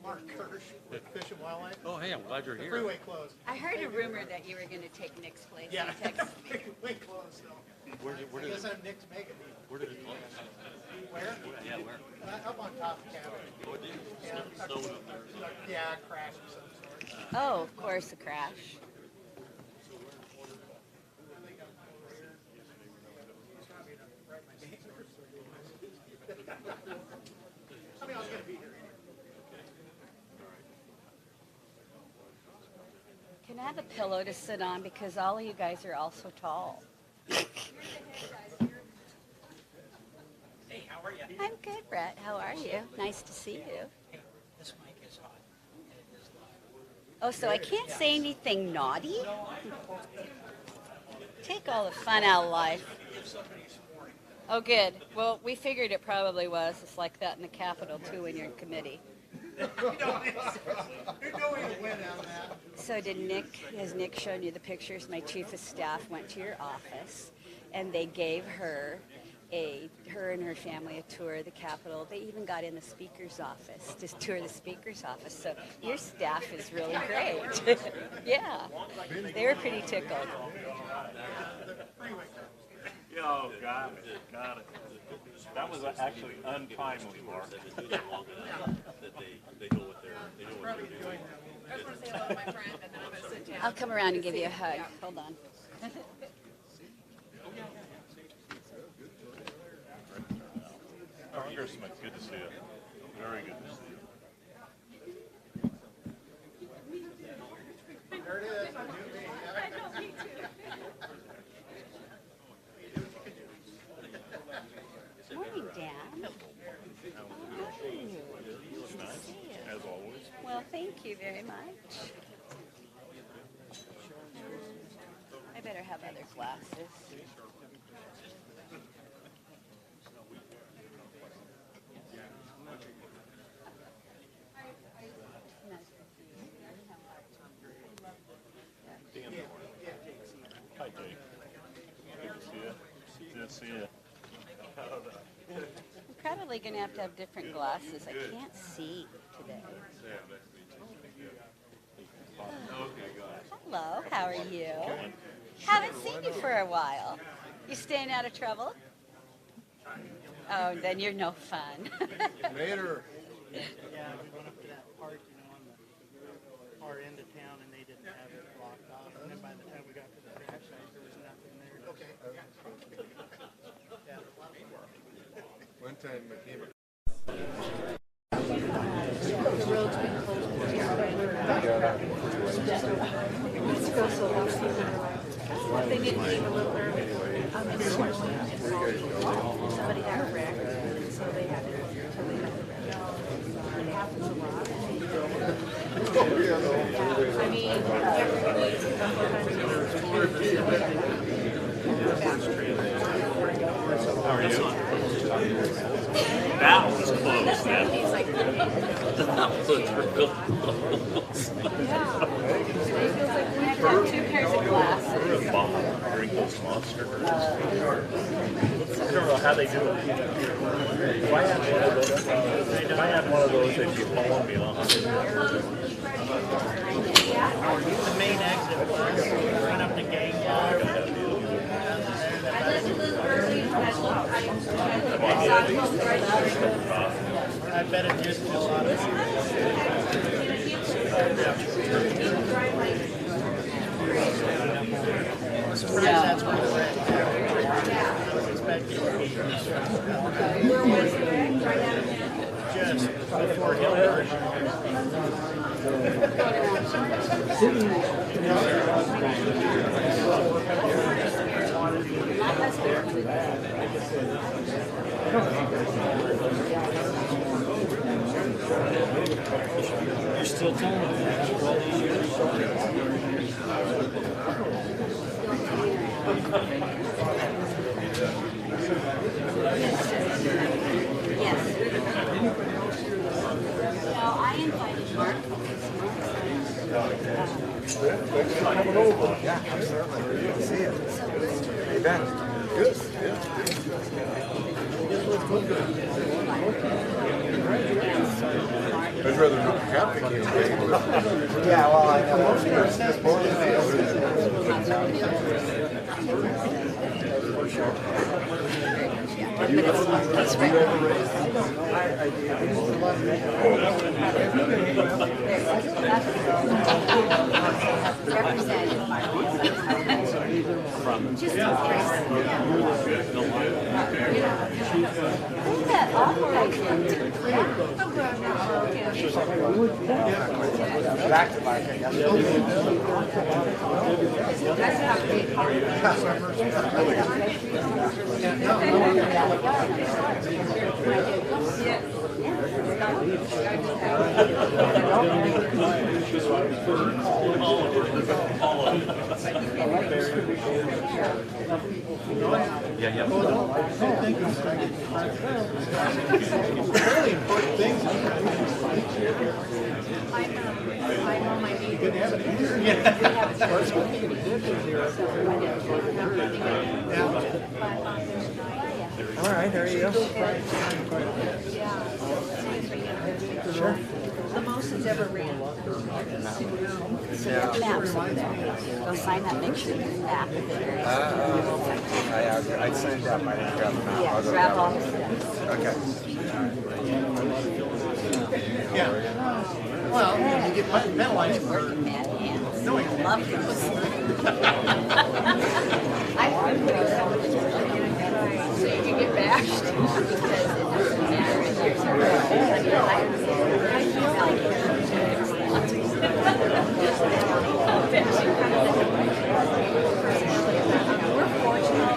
Mark Kirsch with Fish and Wildlife. Oh, hey, I'm glad you're here. Freeway closed. I heard a rumor that you were going to take Nick's place. Yeah, in Texas. freeway closed, so. Where did I guess I'm Nick's mega meal. Where did it close? Where? Yeah, where? Up on top of cabin. Oh, it did. Yeah, Snowed up there. yeah, crash of some sort. Oh, of course, a crash. I mean, I was going to be here anyway. Can I have a pillow to sit on because all of you guys are all so tall? Hey, how are you? I'm good, Brett. How are you? Nice to see you. Hey, this mic is hot. It is live. Oh, so I can't say anything naughty? Take all the fun out of life. Oh, good. Well, we figured it probably was. It's like that in the Capitol, too, when you're in committee. You're going to win on that. So has Nick shown you the pictures? My chief of staff went to your office, and they gave her and her family a tour of the Capitol. They even got in the speaker's office to tour the speaker's office. So your staff is really great. Yeah, they were pretty tickled. Oh, got it. That was actually untimely, Mark. They know what they're doing. I was going to say hello to my friend, and then I'm going to sit down. I'll come around and give you a hug. Hold on. Congressman, good to see you. Very good to see you. There it is. Morning, Dan. As always. Well, thank you very much. I better have other glasses. Hi, Jake. Good to see you. Good to see you. I'm probably going to have different glasses. I can't see today. Hello, how are you? Haven't seen you for a while. You staying out of trouble? Oh, then you're no fun. Later. Yeah, we went up to that park, on the far end of town, and they didn't have it blocked off. And then by the time we got to the crash site, there was nothing there. Okay. Yeah. One time I came They didn't leave a little early. Somebody got a wreck, so they had to wait until they got the wreck. It happens a lot. I mean, How are you? That was close. That was real close. I've got 2 pairs of glasses. Bob, drink those monsters. I don't know how they do it. If I had one of those, they'd be pulling me off. The main exit was run up the gang. I bet it just a lot of I'm surprised that's what we're at. I was expecting to be just before Hillary. You're still telling me that after all these years? Yes. No, I invited Mark. Thanks for coming over. Yeah, absolutely. Good to see you. Hey, Ben. Good. I'd rather not have the campaign. Yeah, well, I know. Back to my Fairly important things. I'm on my knees. All right, there you go. Sure. The most it's ever ran. Maps over there. Go sign that, make sure you're back. I signed up. I didn't grab the map. Yeah, I'll go grab grab all it. the steps. Okay. Yeah. Well, you get penalized for Mad hands. doing I it. love those. So you can get bashed. Because it doesn't matter if there's a road. I feel like we're fortunate.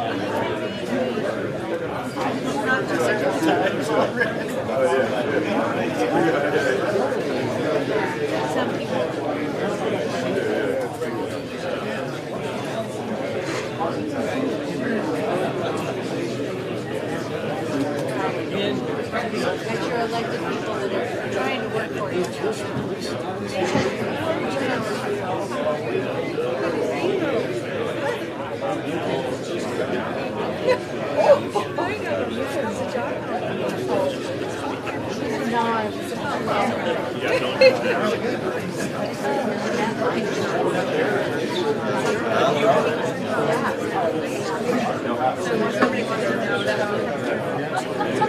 Some people. Extra elected people that are trying to work for you.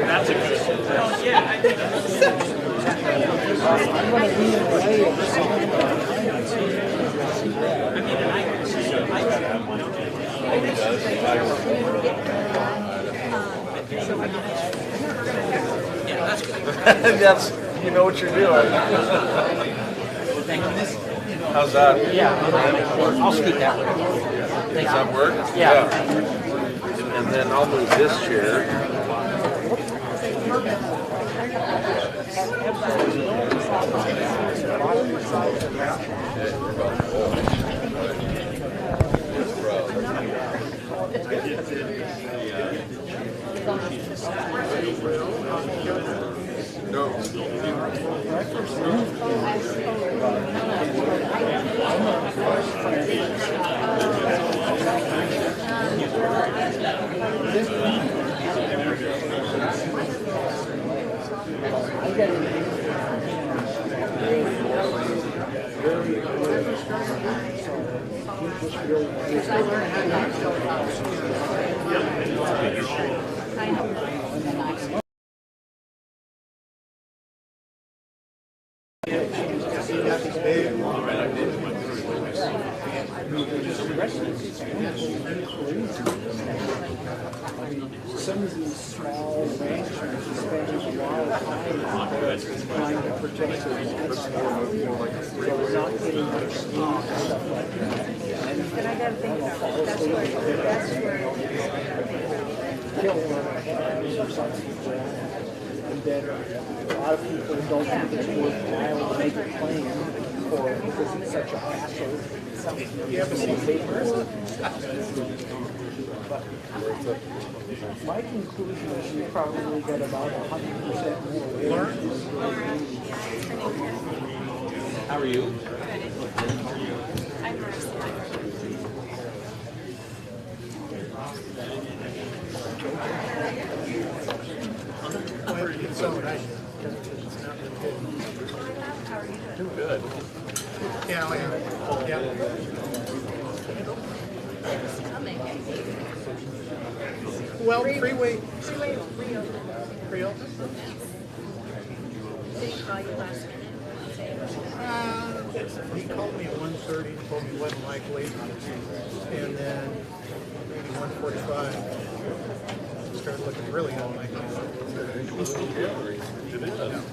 That's a good. Oh, yeah, I think That's, you know what you're doing. How's that? Yeah, I'll scoot that way. Does that work? Yeah. And then I'll move this chair. Some of these small ranchers are spending a lot of time trying to protect their livestock. So they're not getting much sleep and stuff like that. And I gotta think about it. That's where kill one or something like that. And then a lot of people don't think it's worthwhile to make a claim for it because it's such a hassle. You have a paper. My conclusion is you probably got about 100% more. How are you? So, right. Good. Yeah, yeah. Well, freeway reopened. Did he call you last minute? He called me at 1:30 and told me it wasn't likely, and then maybe 1:45 started looking really unlikely. It is.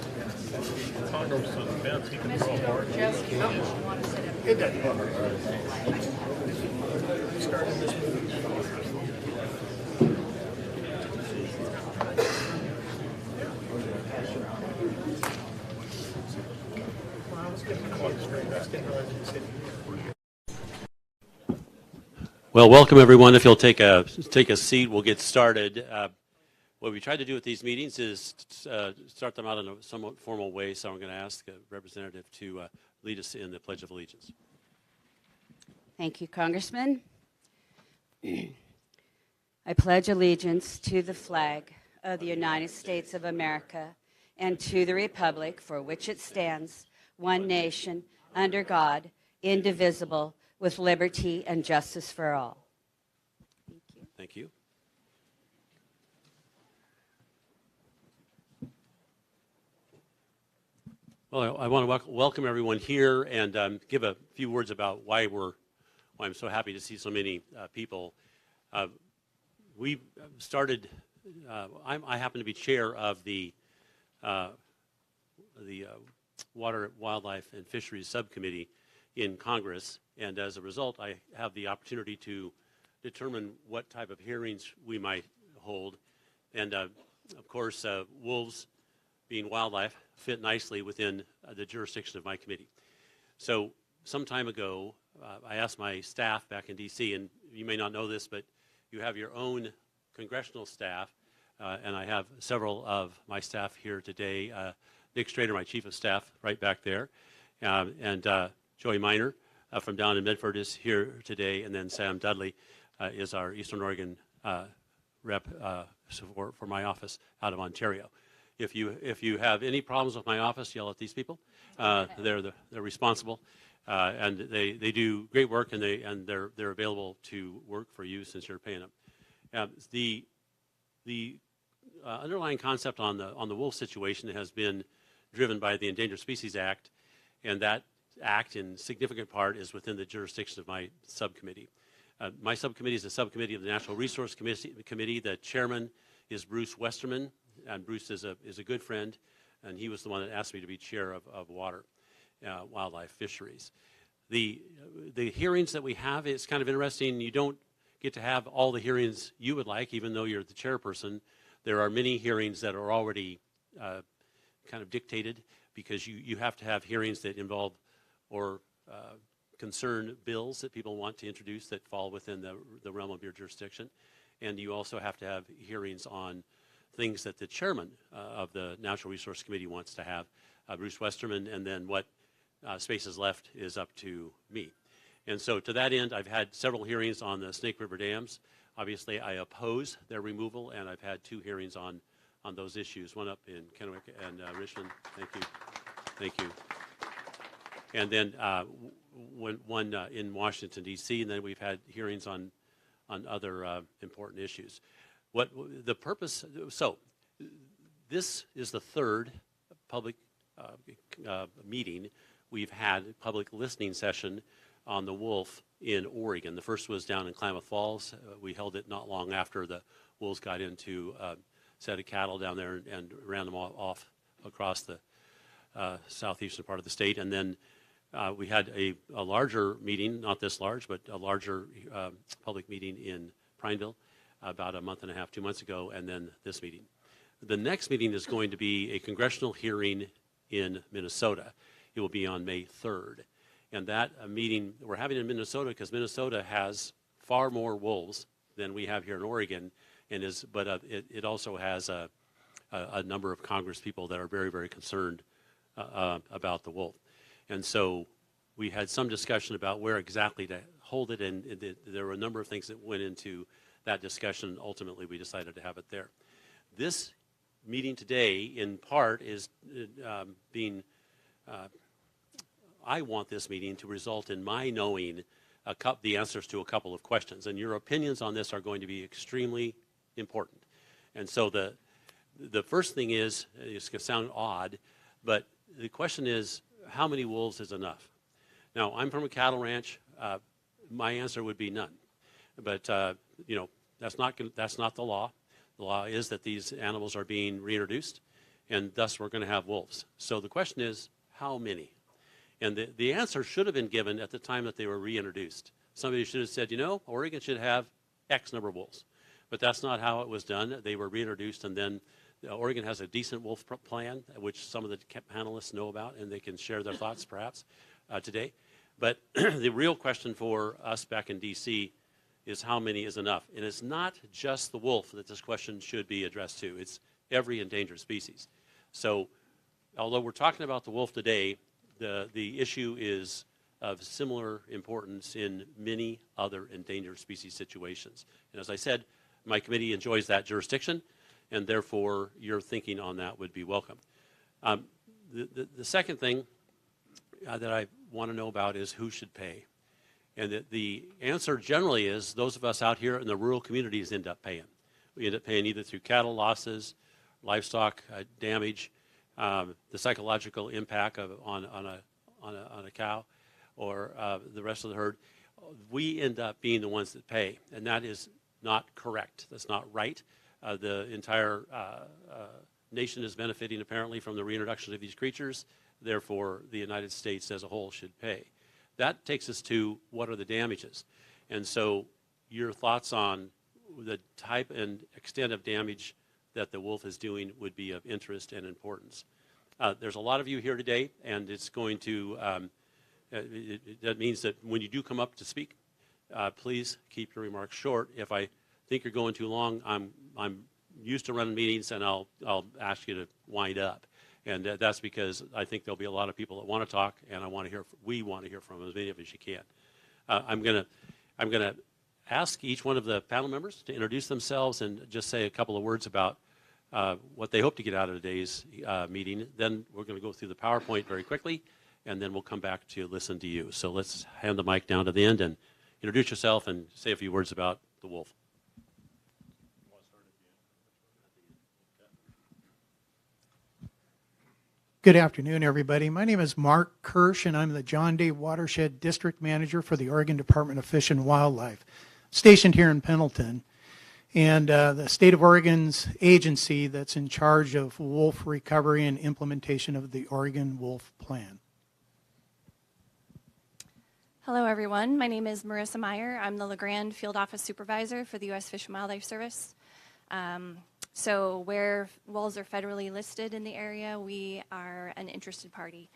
Congressman Bentz, he can throw a party. It did. Started this movie. Well, I was getting close, right? I just didn't realize it was hitting you. Well, welcome everyone. If you'll take a seat, we'll get started. What we try to do at these meetings is start them out in a somewhat formal way, so I'm going to ask a representative to lead us in the Pledge of Allegiance. Thank you, Congressman. I pledge allegiance to the flag of the United States of America and to the republic for which it stands, one nation, under God, indivisible, with liberty and justice for all. Thank you. Thank you. Well, I want to welcome everyone here and give a few words about why I'm so happy to see so many people. We started. I happen to be chair of the Water, Wildlife, and Fisheries Subcommittee in Congress, and as a result, I have the opportunity to determine what type of hearings we might hold. And of course, wolves, being wildlife, fit nicely within the jurisdiction of my committee. So some time ago, I asked my staff back in D.C., and you may not know this, but you have your own congressional staff, and I have several of my staff here today. Nick Strader, my chief of staff, right back there, and Joey Miner from down in Medford is here today, and then Sam Dudley is our Eastern Oregon rep for my office out of Ontario. If you have any problems with my office, yell at these people. They're responsible, and they do great work, and they're available to work for you since you're paying them. The underlying concept on the wolf situation has been driven by the Endangered Species Act, and that act in significant part is within the jurisdiction of my subcommittee. My subcommittee is a subcommittee of the Natural Resource Committee. The chairman is Bruce Westerman, and Bruce is a good friend, and he was the one that asked me to be chair of water, wildlife, fisheries. The hearings that we have, it's kind of interesting. You don't get to have all the hearings you would like, even though you're the chairperson. There are many hearings that are already kind of dictated, because you have to have hearings that involve or concern bills that people want to introduce that fall within the realm of your jurisdiction. And you also have to have hearings on things that the chairman of the Natural Resource Committee wants to have, Bruce Westerman, and then what space is left is up to me. And so to that end, I've had several hearings on the Snake River dams. Obviously, I oppose their removal, and I've had 2 hearings on those issues, one up in Kennewick and Richmond. Thank you. And then one in Washington, D.C., and then we've had hearings on other important issues. What the purpose, so this is the 3rd public meeting we've had, public listening session on the wolf in Oregon. The first was down in Klamath Falls. We held it not long after the wolves got into a set of cattle down there and ran them off across the southeastern part of the state. And then we had a larger meeting, not this large, but a larger public meeting in Prineville about a month and a half, 2 months ago, and then this meeting. The next meeting is going to be a congressional hearing in Minnesota. It will be on May 3rd. And that meeting we're having in Minnesota because Minnesota has far more wolves than we have here in Oregon, but it also has a number of Congress people that are very, very concerned about the wolf. And so we had some discussion about where exactly to hold it, and there were a number of things that went into that discussion. Ultimately, we decided to have it there. This meeting today, in part, is being I want this meeting to result in my knowing the answers to a couple of questions, and your opinions on this are going to be extremely important. And so the first thing is, it's going to sound odd, but the question is, how many wolves is enough? Now, I'm from a cattle ranch. My answer would be none. But, you know, that's not the law. The law is that these animals are being reintroduced, and thus we're going to have wolves. So the question is, how many? And the answer should have been given at the time that they were reintroduced. Somebody should have said, you know, Oregon should have X number of wolves. But that's not how it was done. They were reintroduced, and then Oregon has a decent wolf plan, which some of the panelists know about, and they can share their thoughts perhaps today. But the real question for us back in D.C. is how many is enough? And it's not just the wolf that this question should be addressed to. It's every endangered species. So although we're talking about the wolf today, the issue is of similar importance in many other endangered species situations. And as I said, my committee enjoys that jurisdiction, and therefore your thinking on that would be welcome. The second thing that I want to know about is who should pay. And the answer generally is those of us out here in the rural communities end up paying. We end up paying either through cattle losses, livestock damage, the psychological impact on a cow, or the rest of the herd. We end up being the ones that pay, and that is not correct. That's not right. The entire nation is benefiting apparently from the reintroduction of these creatures. Therefore, the United States as a whole should pay. That takes us to what are the damages. And so your thoughts on the type and extent of damage that the wolf is doing would be of interest and importance. There's a lot of you here today, and it's going to, that means that when you do come up to speak, please keep your remarks short. If I think you're going too long, I'm used to running meetings, and I'll ask you to wind up. And that's because I think there'll be a lot of people that want to talk, and we want to hear from as many of as you can. I'm gonna ask each one of the panel members to introduce themselves and just say a couple of words about what they hope to get out of today's meeting. Then we're going to go through the PowerPoint very quickly, and then we'll come back to listen to you. So let's hand the mic down to the end and introduce yourself and say a few words about the wolf. Good afternoon, everybody. My name is Mark Kirsch, and I'm the John Day Watershed District Manager for the Oregon Department of Fish and Wildlife, stationed here in Pendleton. And the state of Oregon's agency that's in charge of wolf recovery and implementation of the Oregon Wolf Plan. Hello, everyone. My name is Marissa Meyer. I'm the LeGrand Field Office Supervisor for the U.S. Fish and Wildlife Service. So where wolves are federally listed in the area, we are an interested party.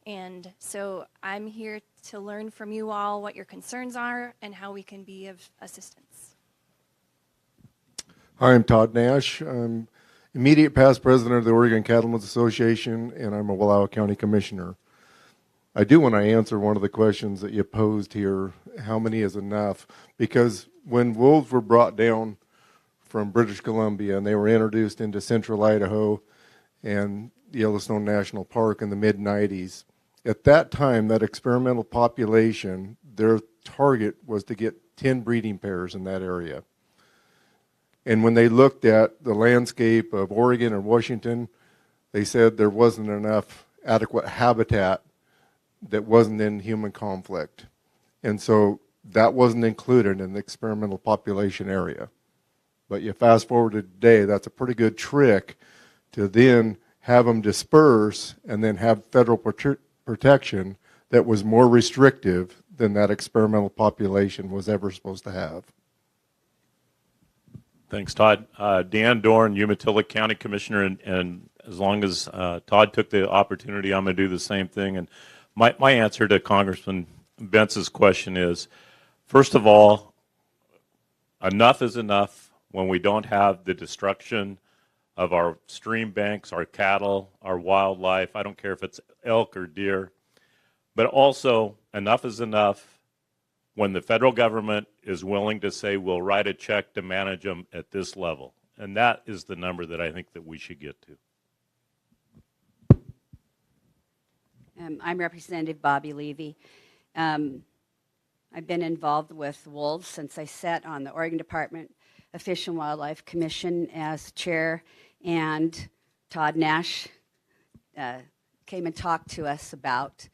And so I'm here to learn from you all what your concerns are and how we can be of assistance. Hi, I'm Todd Nash. I'm immediate past president of the Oregon Cattlemen's Association, and I'm a Wallowa County Commissioner. I do want to answer one of the questions that you posed here, how many is enough? Because when wolves were brought down from British Columbia and they were introduced into central Idaho and Yellowstone National Park in the mid-90s, at that time, that experimental population, their target was to get 10 breeding pairs in that area. And when they looked at the landscape of Oregon and Washington, they said there wasn't enough adequate habitat that wasn't in human conflict. And so that wasn't included in the experimental population area. But you fast forward to today, that's a pretty good trick to then have them disperse and then have federal protection that was more restrictive than that experimental population was ever supposed to have. Thanks, Todd. Dan Dorn, Umatilla County Commissioner, and as long as Todd took the opportunity, I'm going to do the same thing. And my answer to Congressman Bentz's question is, first of all, enough is enough when we don't have the destruction of our stream banks, our cattle, our wildlife. I don't care if it's elk or deer. But also, enough is enough when the federal government is willing to say, we'll write a check to manage them at this level. And that is the number that I think that we should get to. I'm Representative Bobby Levy. I've been involved with wolves since I sat on the Oregon Department of Fish and Wildlife Commission as chair, and Todd Nash came and talked to us about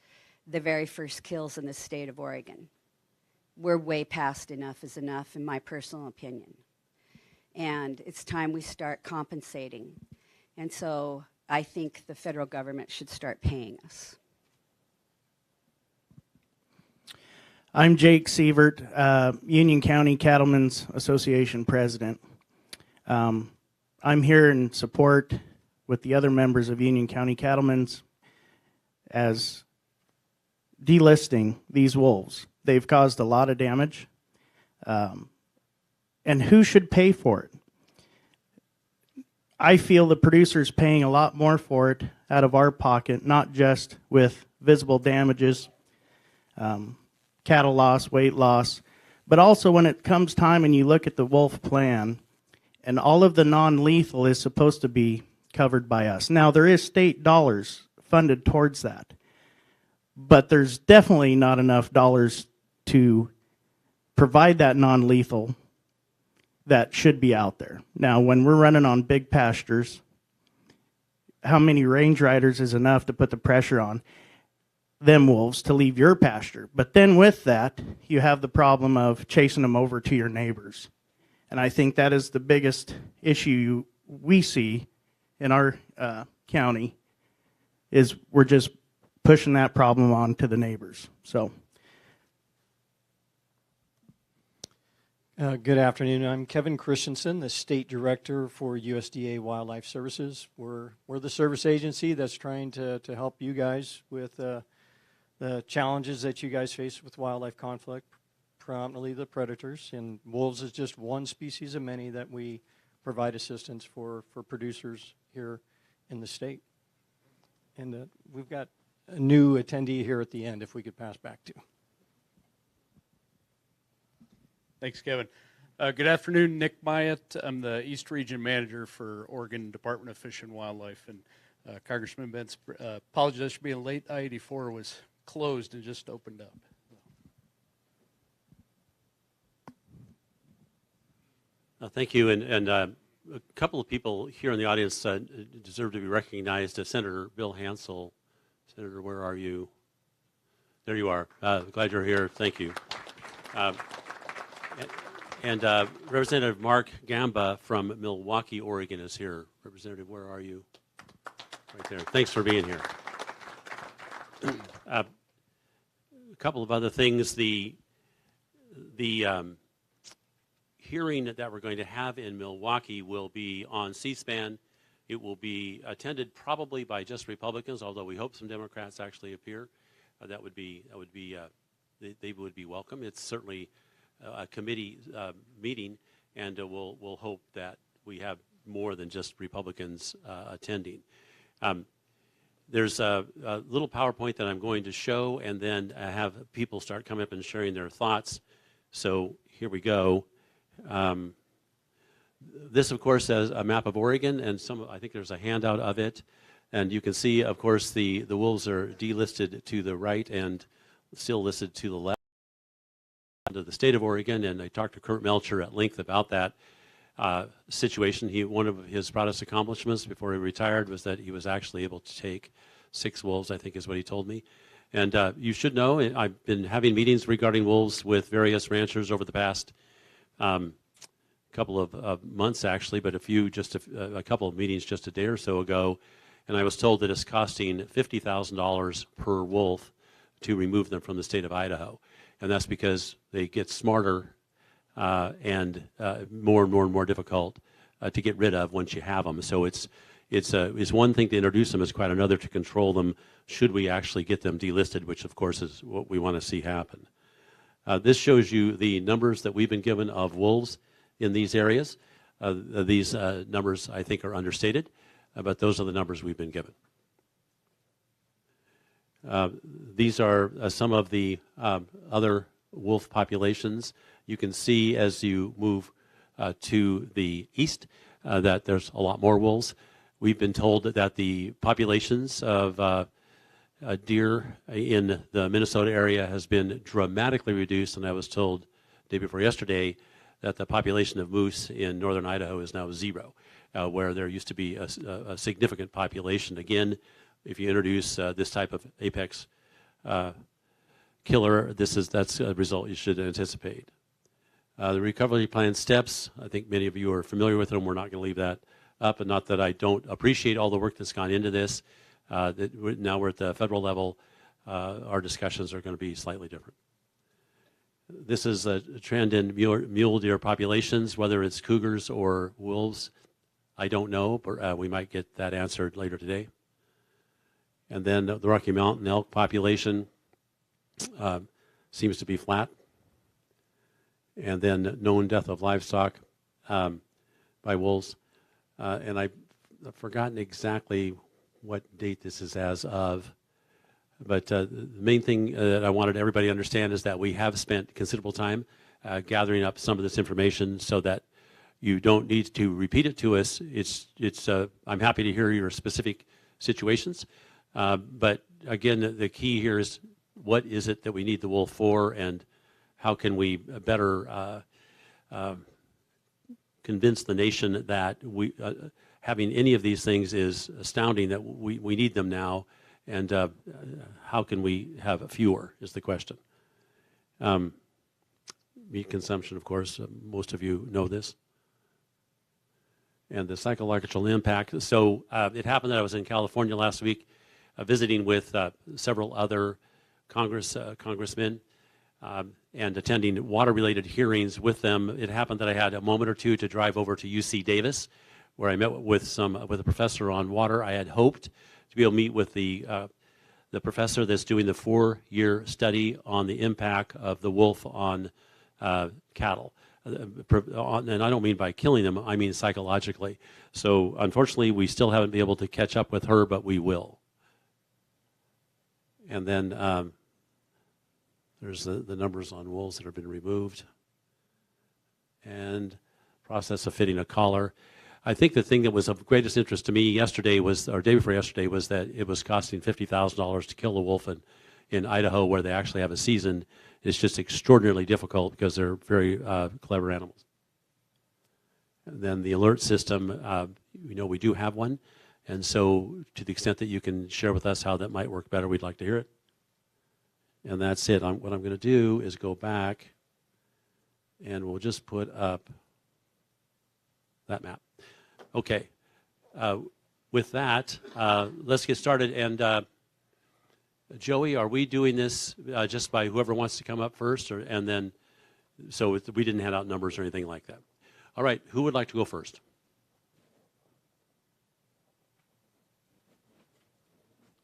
the very first kills in the state of Oregon. We're way past enough is enough, in my personal opinion. And it's time we start compensating. And so I think the federal government should start paying us. I'm Jake Sievert, Union County Cattlemen's Association president. I'm here in support with the other members of Union County Cattlemen's as delisting these wolves. They've caused a lot of damage. And who should pay for it? I feel the producer's paying a lot more for it out of our pocket, not just with visible damages, cattle loss, weight loss, but also when it comes time and you look at the wolf plan, and all of the non-lethal is supposed to be covered by us. Now, there is state dollars funded towards that, but there's definitely not enough dollars to provide that non-lethal that should be out there. Now, when we're running on big pastures, how many range riders is enough to put the pressure on them wolves to leave your pasture? But then with that, you have the problem of chasing them over to your neighbors. And I think that is the biggest issue we see in our county, is we're just pushing that problem on to the neighbors. So. Good afternoon. I'm Kevin Christensen, the State Director for USDA Wildlife Services. We're the service agency that's trying to help you guys with the challenges that you guys face with wildlife conflict, predominantly the predators. And wolves is just one species of many that we provide assistance for producers here in the state. And we've got a new attendee here at the end, if we could pass back to. Thanks, Kevin. Good afternoon, Nick Myatt. I'm the East Region Manager for Oregon Department of Fish and Wildlife. And Congressman Bentz, apologize for being late. I-84 was closed and just opened up. Thank you. And a couple of people here in the audience deserve to be recognized. Senator Bill Hansel. Senator, where are you? There you are. Glad you're here. Thank you. And Representative Mark Gamba from Milwaukee, Oregon is here. Representative, where are you? Right there. Thanks for being here. A couple of other things. The hearing that we're going to have in Milwaukee will be on C-SPAN. It will be attended probably by just Republicans, although we hope some Democrats actually appear. They would be welcome. It's certainly a committee meeting, and we'll hope that we have more than just Republicans attending. There's a little PowerPoint that I'm going to show, and then have people start coming up and sharing their thoughts. So here we go. This, of course, is a map of Oregon, and I think there's a handout of it. And you can see, of course, the wolves are delisted to the right and still listed to the left of the state of Oregon. And I talked to Kurt Melcher at length about that situation. One of his proudest accomplishments before he retired was that he was actually able to take 6 wolves, I think is what he told me. And you should know, I've been having meetings regarding wolves with various ranchers over the past couple of months, actually, but a couple of meetings just a day or so ago. And I was told that it's costing $50,000 per wolf to remove them from the state of Idaho. And that's because they get smarter and more and more difficult to get rid of once you have them. So it's one thing to introduce them, it's quite another to control them should we actually get them delisted, which of course is what we want to see happen. This shows you the numbers that we've been given of wolves in these areas. These numbers, I think, are understated, but those are the numbers we've been given. These are some of the other wolf populations. You can see as you move to the east that there's a lot more wolves. We've been told that the populations of deer in the Minnesota area has been dramatically reduced, and I was told day before yesterday that the population of moose in northern Idaho is now 0, where there used to be a significant population. Again, if you introduce this type of apex killer, that's a result you should anticipate. The recovery plan steps, I think many of you are familiar with them. We're not going to leave that up, and not that I don't appreciate all the work that's gone into this. Now we're at the federal level. Our discussions are going to be slightly different. This is a trend in mule deer populations, whether it's cougars or wolves. I don't know, but we might get that answered later today. And then the Rocky Mountain elk population seems to be flat. And then known death of livestock by wolves. And I've forgotten exactly what date this is as of. But the main thing that I wanted everybody to understand is that we have spent considerable time gathering up some of this information so that you don't need to repeat it to us. I'm happy to hear your specific situations. But again, the key here is what is it that we need the wolf for, and how can we better convince the nation that having any of these things is astounding, that we need them now, and how can we have fewer is the question. Meat consumption, of course, most of you know this. And the psychological impact. So it happened that I was in California last week visiting with several other congressmen and attending water-related hearings with them. It happened that I had a moment or two to drive over to UC Davis, where I met with a professor on water. I had hoped to be able to meet with the professor that's doing the 4-year study on the impact of the wolf on cattle. And I don't mean by killing them, I mean psychologically. So unfortunately, we still haven't been able to catch up with her, but we will. And then there's the numbers on wolves that have been removed. And process of fitting a collar. I think the thing that was of greatest interest to me yesterday was, or day before yesterday, was that it was costing $50,000 to kill a wolf in Idaho, where they actually have a season. It's just extraordinarily difficult because they're very clever animals. And then the alert system, we do have one. And so to the extent that you can share with us how that might work better, we'd like to hear it. And that's it. What I'm going to do is go back, and we'll just put up that map. Okay. With that, let's get started. And Joey, are we doing this just by whoever wants to come up first? And then, so we didn't hand out numbers or anything like that. All right. Who would like to go first?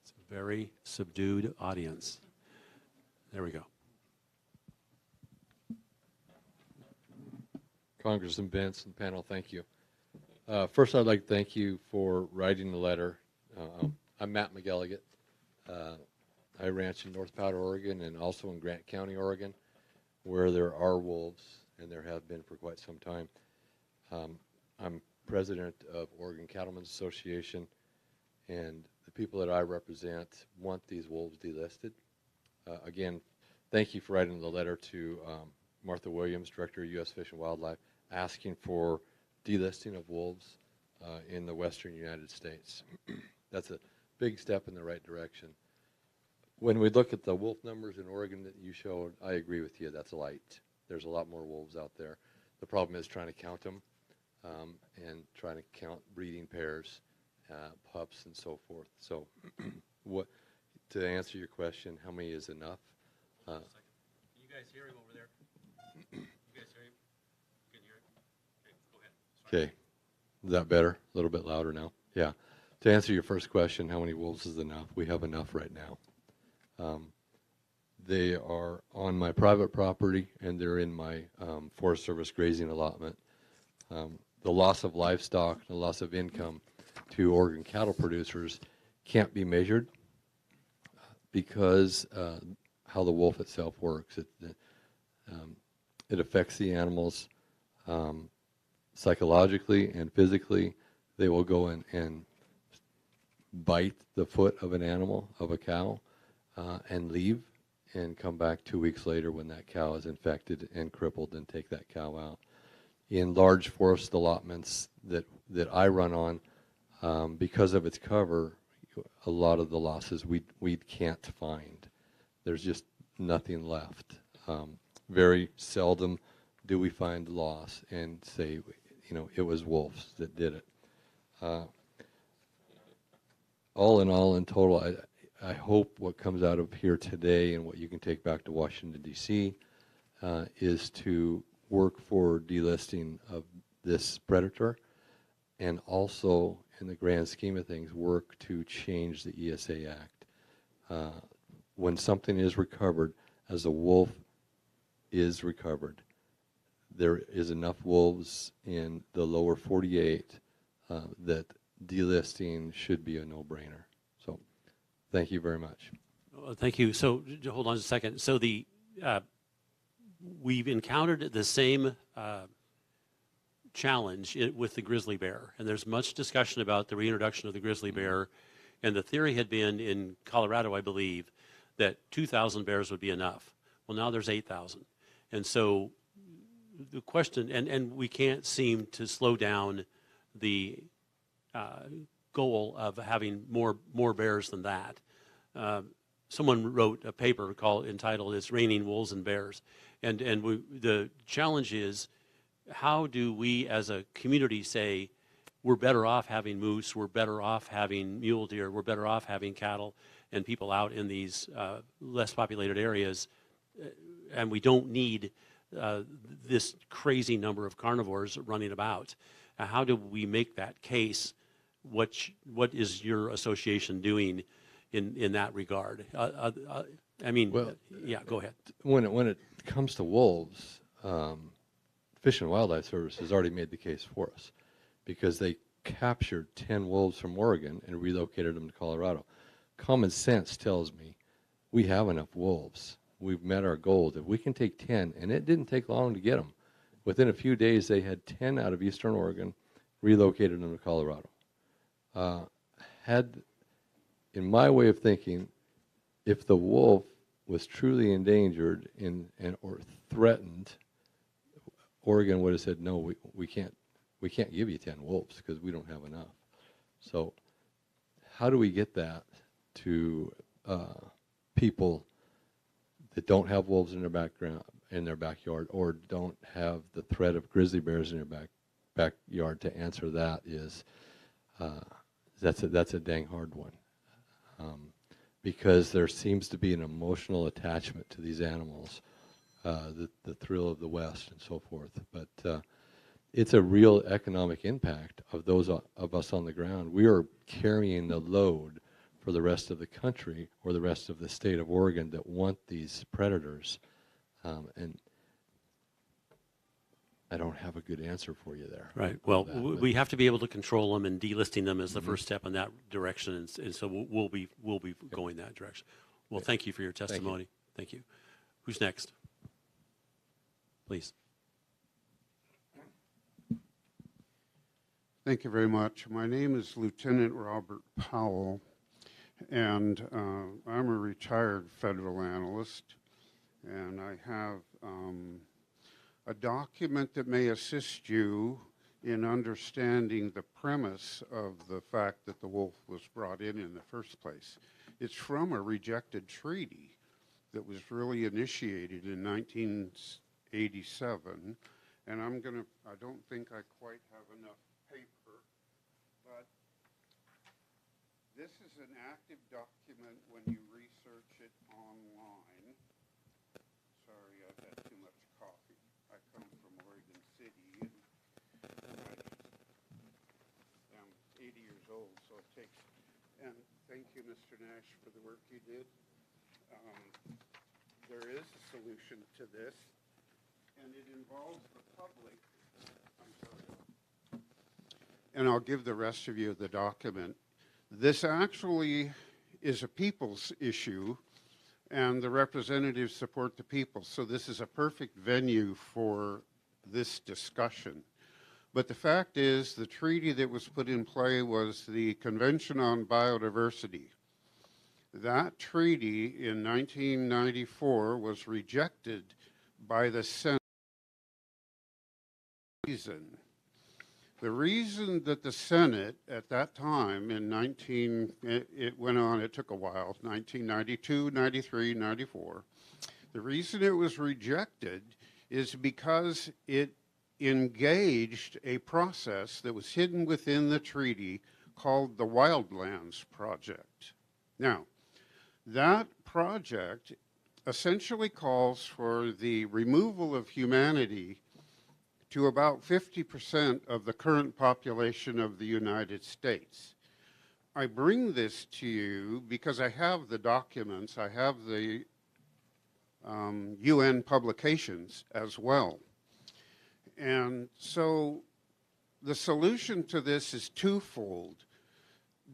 It's a very subdued audience. There we go. Congressman Bentz and panel, thank you. First, I'd like to thank you for writing the letter. I'm Matt McElligott. I ranch in North Powder, Oregon, and also in Grant County, Oregon, where there are wolves, and there have been for quite some time. I'm president of Oregon Cattlemen's Association, and the people that I represent want these wolves delisted. Again, thank you for writing the letter to Martha Williams, Director of U.S. Fish and Wildlife, asking for delisting of wolves in the western United States. That's a big step in the right direction. When we look at the wolf numbers in Oregon that you showed, I agree with you, that's light. There's a lot more wolves out there. The problem is trying to count them and trying to count breeding pairs, pups, and so forth. So to answer your question, how many is enough? Can you guys hear him over there? You guys hear him? You can hear him? Okay, go ahead. Okay. Is that better? A little bit louder now? Yeah. To answer your first question, how many wolves is enough? We have enough right now. They are on my private property, and they're in my Forest Service grazing allotment. The loss of livestock, the loss of income to Oregon cattle producers can't be measured because how the wolf itself works. It affects the animals psychologically and physically. They will go and bite the foot of an animal, of a cow, and leave and come back 2 weeks later when that cow is infected and crippled and take that cow out. In large forest allotments that I run on, because of its cover, a lot of the losses we can't find. There's just nothing left. Very seldom do we find loss and say, it was wolves that did it. All in all, in total, I hope what comes out of here today and what you can take back to Washington, D.C. Is to work for delisting of this predator, and also, in the grand scheme of things, work to change the ESA Act. When something is recovered, as a wolf is recovered, there is enough wolves in the lower 48 that delisting should be a no-brainer. So, thank you very much. Thank you. So, hold on just a second. So we've encountered the same challenge with the grizzly bear, and there's much discussion about the reintroduction of the grizzly bear, and the theory had been in Colorado, I believe, that 2,000 bears would be enough. Well, now there's 8,000. And so the question, and we can't seem to slow down the goal of having more bears than that. Someone wrote a paper entitled "It's Raining Wolves and Bears," and the challenge is, how do we as a community say we're better off having moose, we're better off having mule deer, we're better off having cattle and people out in these less populated areas, and we don't need this crazy number of carnivores running about. How do we make that case? What is your association doing in that regard? I mean, well, yeah, go ahead. When it comes to wolves, Fish and Wildlife Service has already made the case for us, because they captured 10 wolves from Oregon and relocated them to Colorado. Common sense tells me we have enough wolves. We've met our goals. If we can take 10, and it didn't take long to get them. Within a few days, they had 10 out of Eastern Oregon, relocated them to Colorado. In my way of thinking, if the wolf was truly endangered or threatened, Oregon would have said, no, we can't give you 10 wolves because we don't have enough. So how do we get that to people that don't have wolves in their backyard, or don't have the threat of grizzly bears in their backyard? To answer that is that's a dang hard one, because there seems to be an emotional attachment to these animals, the thrill of the West and so forth. But it's a real economic impact of those of us on the ground. We are carrying the load for the rest of the country or the rest of the state of Oregon that want these predators, and I don't have a good answer for you there. Right. Well, we have to be able to control them, and delisting them is the first step in that direction, and so we'll be going that direction. Well, thank you for your testimony. Thank you. Who's next? Please. Thank you very much. My name is Lieutenant Robert Powell, and I'm a retired federal analyst, and I have a document that may assist you in understanding the premise of the fact that the wolf was brought in the first place. It's from a rejected treaty that was really initiated in 1987, and I don't think I quite have enough paper, but this is an active document when you research it online. Sorry, I've had too much coffee. I come from Oregon City, and I'm 80 years old, so it takes, and thank you, Mr. Nash, for the work you did. There is a solution to this, and it involves the public. I'm sorry. And I'll give the rest of you the document. This actually is a people's issue, and the representatives support the people. So this is a perfect venue for this discussion. But the fact is, the treaty that was put in play was the Convention on Biodiversity. That treaty in 1994 was rejected by the Senate. The reason that the Senate at that time in it went on, it took a while, 1992, 93, 94. The reason it was rejected is because it engaged a process that was hidden within the treaty called the Wildlands Project. Now, that project essentially calls for the removal of humanity to about 50% of the current population of the United States. I bring this to you because I have the documents, I have the UN publications as well. And so the solution to this is twofold.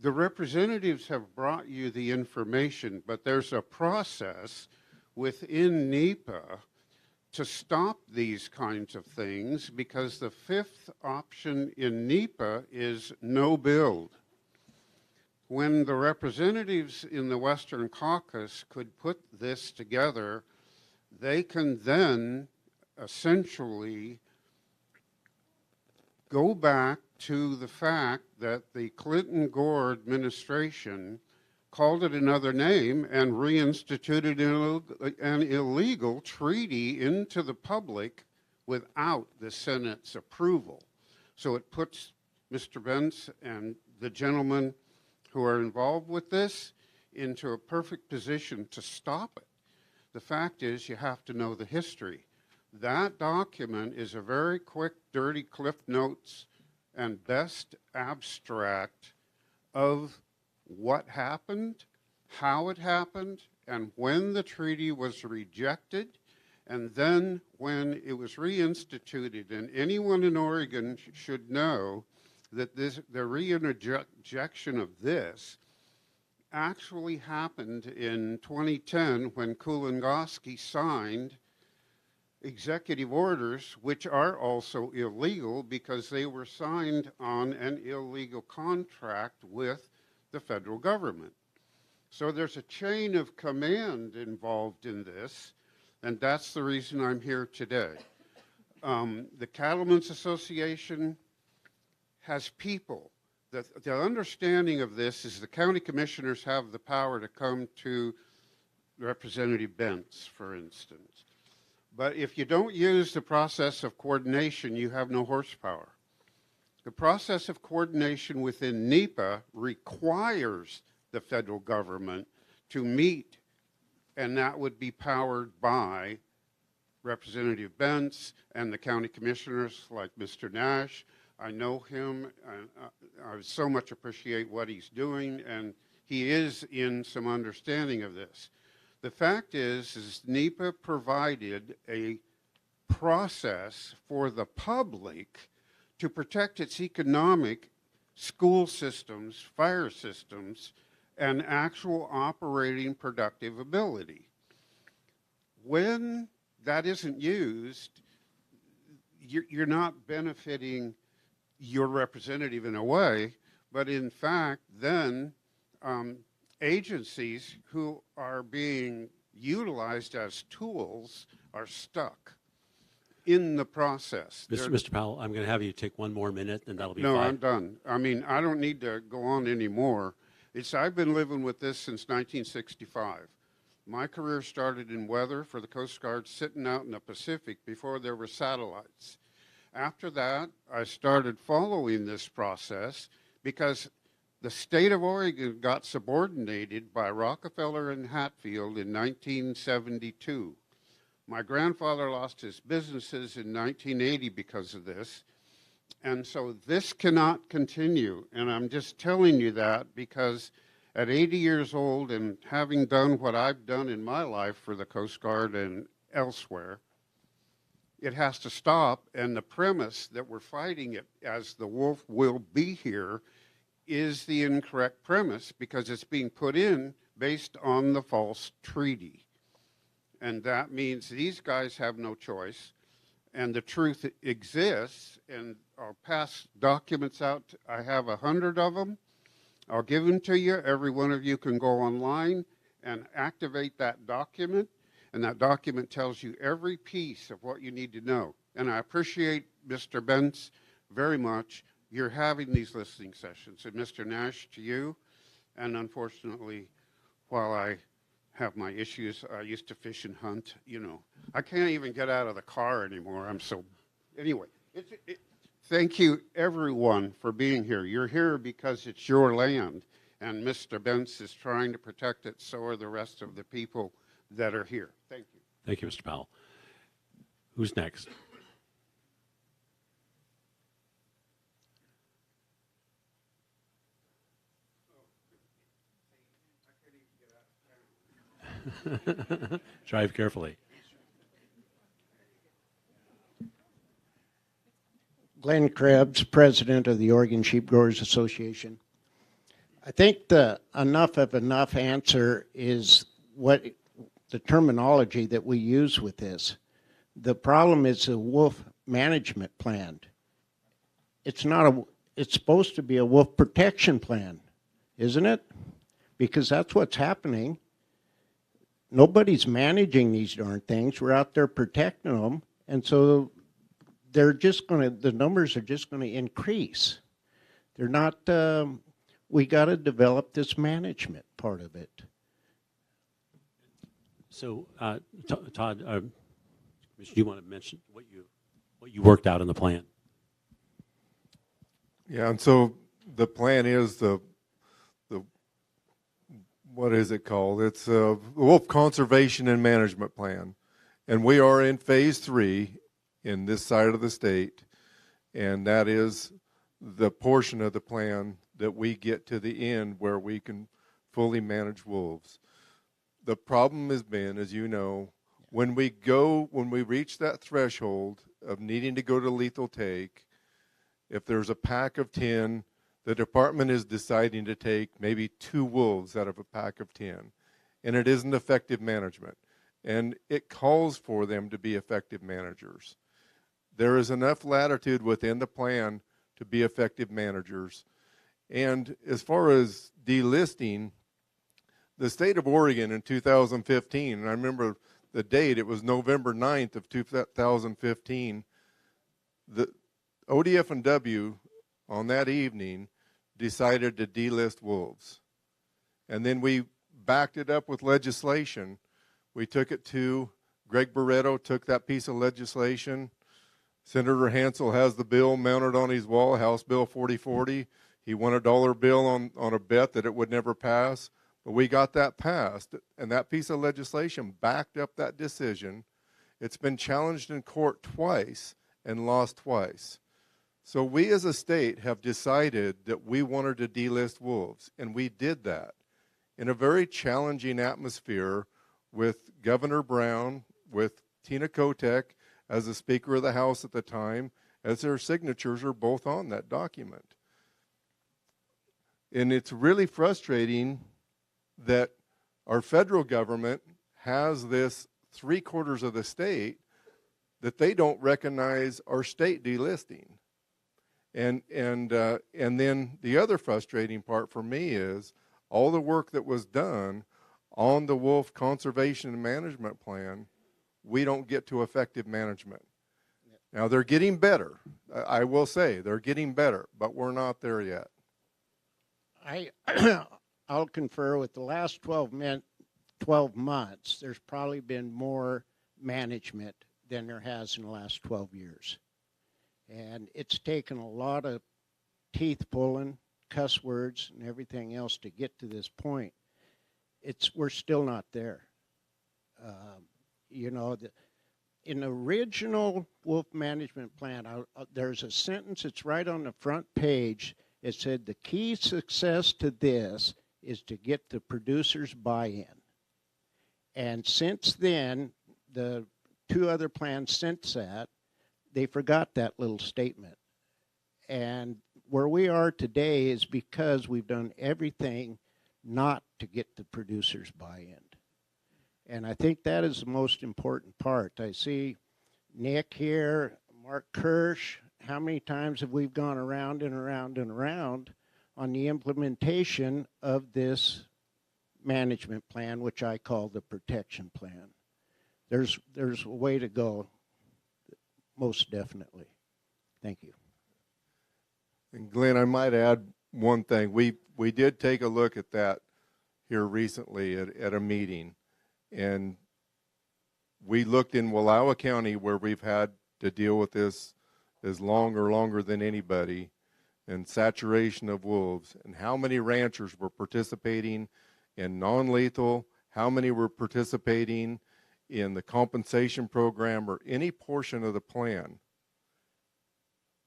The representatives have brought you the information, but there's a process within NEPA to stop these kinds of things, because the fifth option in NEPA is no build. When the representatives in the Western Caucasus could put this together, they can then essentially go back to the fact that the Clinton-Gore administration called it another name and reinstituted an illegal treaty into the public without the Senate's approval. So it puts Mr. Bentz and the gentlemen who are involved with this into a perfect position to stop it. The fact is, you have to know the history. That document is a very quick, dirty Cliff Notes and best abstract of what happened, how it happened, and when the treaty was rejected, and then when it was reinstituted. And anyone in Oregon should know that the reinjection of this actually happened in 2010 when Kulongoski signed executive orders, which are also illegal because they were signed on an illegal contract with the federal government. So there's a chain of command involved in this, and that's the reason I'm here today. The Cattlemen's Association has people. The understanding of this is the county commissioners have the power to come to Representative Bentz, for instance. But if you don't use the process of coordination, you have no horsepower. The process of coordination within NEPA requires the federal government to meet, and that would be powered by Representative Bentz and the county commissioners like Mr. Nash. I know him, and I so much appreciate what he's doing, and he is in some understanding of this. The fact is NEPA provided a process for the public to protect its economic, school systems, fire systems, and actual operating productive ability. When that isn't used, you're not benefiting your representative in a way, but in fact, then agencies who are being utilized as tools are stuck in the process. Mr. Powell, I'm going to have you take one more minute, and that'll be fine. No, I'm done. I mean, I don't need to go on anymore. I've been living with this since 1965. My career started in weather for the Coast Guard, sitting out in the Pacific before there were satellites. After that, I started following this process because the state of Oregon got subordinated by Rockefeller and Hatfield in 1972. My grandfather lost his businesses in 1980 because of this. And so this cannot continue. And I'm just telling you that because at 80 years old and having done what I've done in my life for the Coast Guard and elsewhere, it has to stop. And the premise that we're fighting it as the wolf will be here is the incorrect premise because it's being put in based on the false treaty. And that means these guys have no choice. and the truth exists, and I'll pass documents out. I have 100 of them. I'll give them to you. Every one of you can go online and activate that document, and that document tells you every piece of what you need to know. And I appreciate, Mr. Bentz, very much. You're having these listening sessions. And Mr. Nash, to you, and unfortunately, while I have my issues, I used to fish and hunt, you know. I can't even get out of the car anymore. I'm so, anyway. Thank you, everyone, for being here. You're here because it's your land, and Mr. Bentz is trying to protect it, so are the rest of the people that are here. Thank you. Thank you, Mr. Powell. Who's next? Drive carefully. Glenn Krebs, president of the Oregon Sheep Growers Association. I think the enough answer is what the terminology that we use with this. The problem is a wolf management plan. It's supposed to be a wolf protection plan, isn't it? Because that's what's happening. Nobody's managing these darn things. We're out there protecting them, and so the numbers are just going to increase. They're not, we got to develop this management part of it. So, Todd, do you want to mention what you worked out in the plan? Yeah, and so the plan is the what is it called? It's a wolf conservation and management plan, and we are in phase 3 in this side of the state, and that is the portion of the plan that we get to the end where we can fully manage wolves. The problem has been, as you know, when we reach that threshold of needing to go to lethal take, if there's a pack of 10, the department is deciding to take maybe 2 wolves out of a pack of 10, and it isn't effective management. And it calls for them to be effective managers. There is enough latitude within the plan to be effective managers. And as far as delisting, the state of Oregon in 2015, and I remember the date, it was November 9th of 2015, the ODF&W on that evening decided to delist wolves. And then we backed it up with legislation. We took it to, Greg Barreto took that piece of legislation. Senator Hansel has the bill mounted on his wall, House Bill 4040. He won a $1 bill on a bet that it would never pass. But we got that passed, and that piece of legislation backed up that decision. It's been challenged in court twice and lost twice. So we as a state have decided that we wanted to delist wolves, and we did that in a very challenging atmosphere with Governor Brown, with Tina Kotek as the Speaker of the House at the time, as their signatures are both on that document. And it's really frustrating that our federal government has this 3/4 of the state that they don't recognize our state delisting. And then the other frustrating part for me is all the work that was done on the wolf conservation and management plan, we don't get to effective management. Now they're getting better. I will say they're getting better, but we're not there yet. I'll confer with the last 12 months, there's probably been more management than there has in the last 12 years. And it's taken a lot of teeth pulling, cuss words, and everything else to get to this point. We're still not there. You know, in the original wolf management plan, there's a sentence that's right on the front page. It said the key success to this is to get the producers' buy-in. And since then, the 2 other plans since that, they forgot that little statement. And where we are today is because we've done everything not to get the producers' buy-in. And I think that is the most important part. I see Nick here, Mark Kirsch, how many times have we gone around and around and around on the implementation of this management plan, which I call the protection plan? There's a way to go, most definitely. Thank you. And Glenn, I might add one thing. We did take a look at that here recently at a meeting, and we looked in Wallowa County, where we've had to deal with this as longer than anybody, and saturation of wolves, and how many ranchers were participating in non-lethal, how many were participating in the compensation program or any portion of the plan.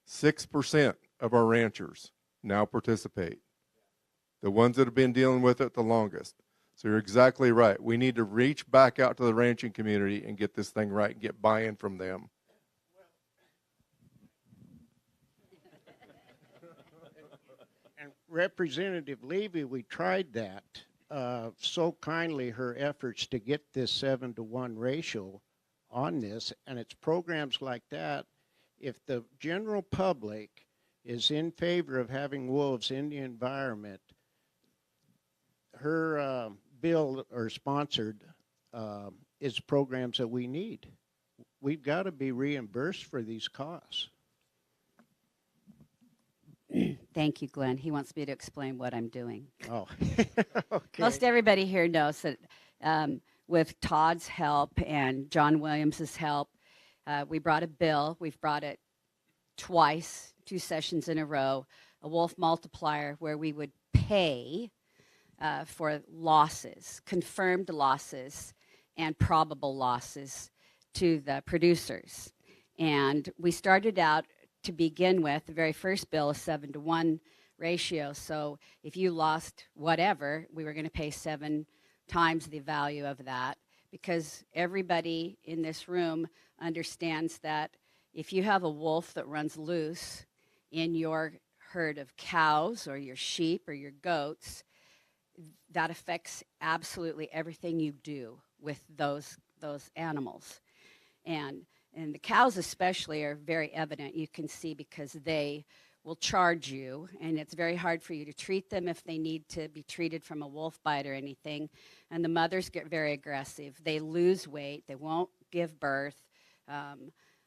6% of our ranchers now participate. The ones that have been dealing with it the longest. So you're exactly right. We need to reach back out to the ranching community and get this thing right and get buy-in from them. And Representative Levy, we tried that so kindly, her efforts to get this 7-to-1 ratio on this, and it's programs like that. If the general public is in favor of having wolves in the environment, her bill or sponsored is programs that we need. We've got to be reimbursed for these costs. Thank you, Glenn. He wants me to explain what I'm doing. Oh, okay. Most everybody here knows that with Todd's help and John Williams's help, we brought a bill. We've brought it twice, 2 sessions in a row, a wolf multiplier where we would pay for losses, confirmed losses, and probable losses to the producers. And we started out to begin with, the very first bill, a 7-to-1 ratio. So if you lost whatever, we were going to pay 7 times the value of that, because everybody in this room understands that if you have a wolf that runs loose in your herd of cows or your sheep or your goats, that affects absolutely everything you do with those animals. And the cows especially are very evident. You can see because they will charge you, and it's very hard for you to treat them if they need to be treated from a wolf bite or anything. And the mothers get very aggressive. They lose weight. They won't give birth.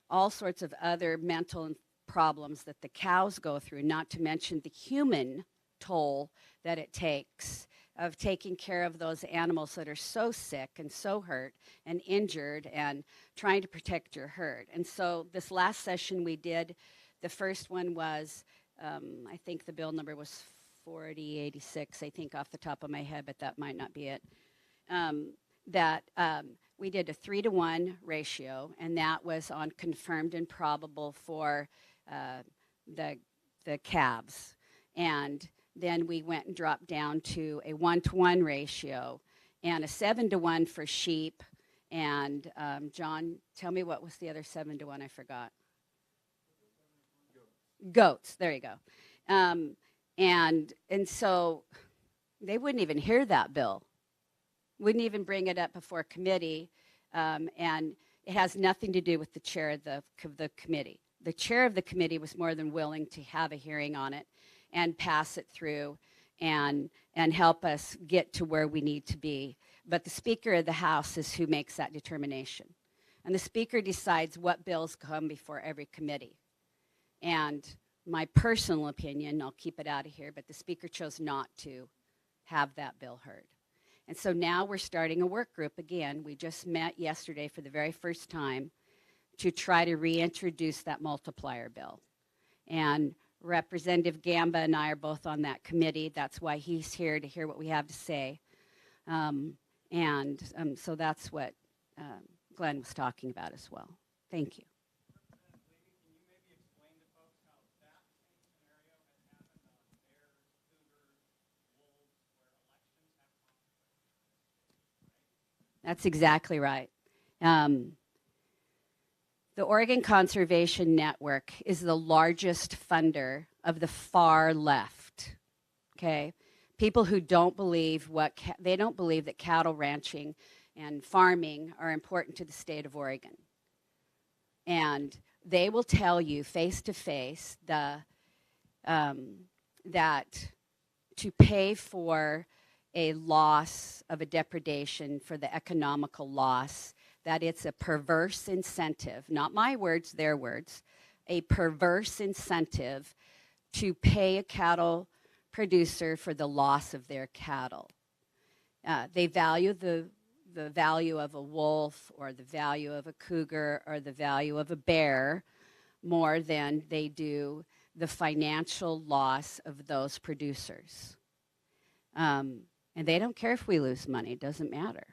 All sorts of other mental problems that the cows go through, not to mention the human toll that it takes of taking care of those animals that are so sick and so hurt and injured and trying to protect your herd. And so this last session we did, the first one was, I think the bill number was 4086, I think off the top of my head, but that might not be it. We did a 3-to-1 ratio, and that was on confirmed and probable for the calves. And then we went and dropped down to a 1-to-1 ratio and a 7-to-1 for sheep. And John, tell me what was the other 7-to-1 I forgot. Goats, there you go. And so they wouldn't even hear that bill. Wouldn't even bring it up before committee, and it has nothing to do with the chair of the committee. The chair of the committee was more than willing to have a hearing on it and pass it through and help us get to where we need to be. But the Speaker of the House is who makes that determination. And the Speaker decides what bills come before every committee. And my personal opinion, I'll keep it out of here, but the Speaker chose not to have that bill heard. And so now we're starting a work group again. We just met yesterday for the very first time to try to reintroduce that multiplier bill. And Representative Gamba and I are both on that committee. That's why he's here, to hear what we have to say. So that's what Glenn was talking about as well. Thank you. That's exactly right. The Oregon Conservation Network is the largest funder of the far left, okay? People who don't believe they don't believe that cattle ranching and farming are important to the state of Oregon. And they will tell you face to face that to pay for a loss of a depredation, for the economical loss, that it's a perverse incentive, not my words, their words, a perverse incentive to pay a cattle producer for the loss of their cattle. They value the value of a wolf or the value of a cougar or the value of a bear more than they do the financial loss of those producers. And they don't care if we lose money, it doesn't matter.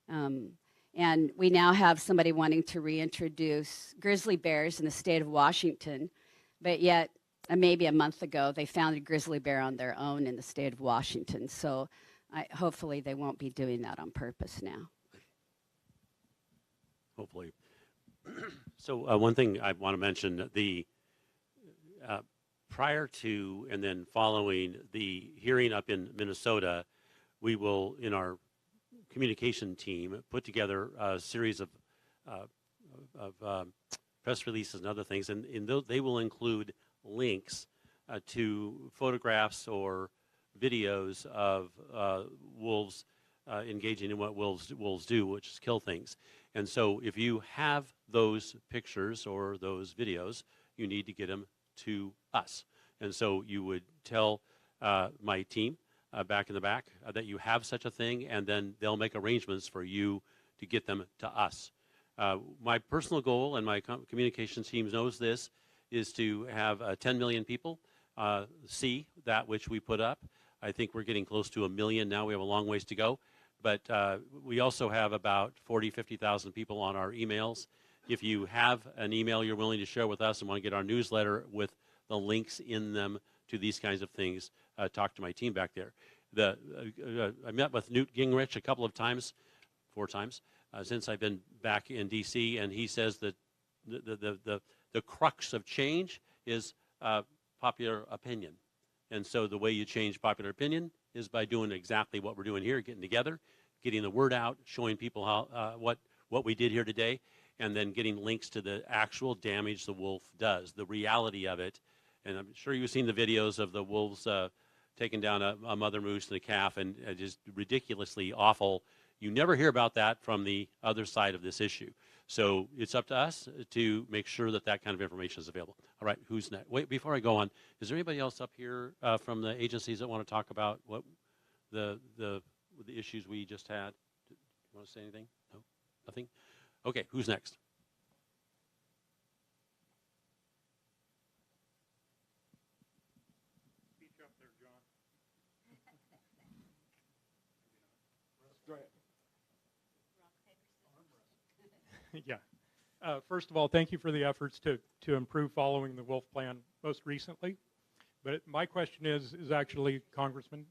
And we now have somebody wanting to reintroduce grizzly bears in the state of Washington, but yet maybe a month ago they found a grizzly bear on their own in the state of Washington. So hopefully they won't be doing that on purpose now. Hopefully. So one thing I want to mention, the prior to and then following the hearing up in Minnesota, we will, in our communication team, put together a series of press releases and other things, and in those, they will include links to photographs or videos of wolves engaging in what wolves do, which is kill things. And so if you have those pictures or those videos, you need to get them to us. And so you would tell my team back in the back that you have such a thing, and then they'll make arrangements for you to get them to us. My personal goal, and my communications team knows this, is to have 10 million people see that which we put up. I think we're getting close to 1 million now. We have a long ways to go. But we also have about 40, 50,000 people on our emails. If you have an email you're willing to share with us and want to get our newsletter with the links in them to these kinds of things, talk to my team back there. I met with Newt Gingrich a couple of times, 4 times, since I've been back in D.C., and he says that the crux of change is popular opinion. And so the way you change popular opinion is by doing exactly what we're doing here, getting together, getting the word out, showing people how what we did here today, and then getting links to the actual damage the wolf does, the reality of it. And I'm sure you've seen the videos of the wolves taking down a mother moose and a calf, and just ridiculously awful. You never hear about that from the other side of this issue. So it's up to us to make sure that that kind of information is available. All right, who's next? Wait, before I go on, is there anybody else up here from the agencies that want to talk about what the issues we just had? Do you want to say anything? No? Nothing? Okay, who's next? Speak up there, John. Go ahead. Yeah. First of all, thank you for the efforts to improve following the wolf plan most recently. But my question is actually Congressman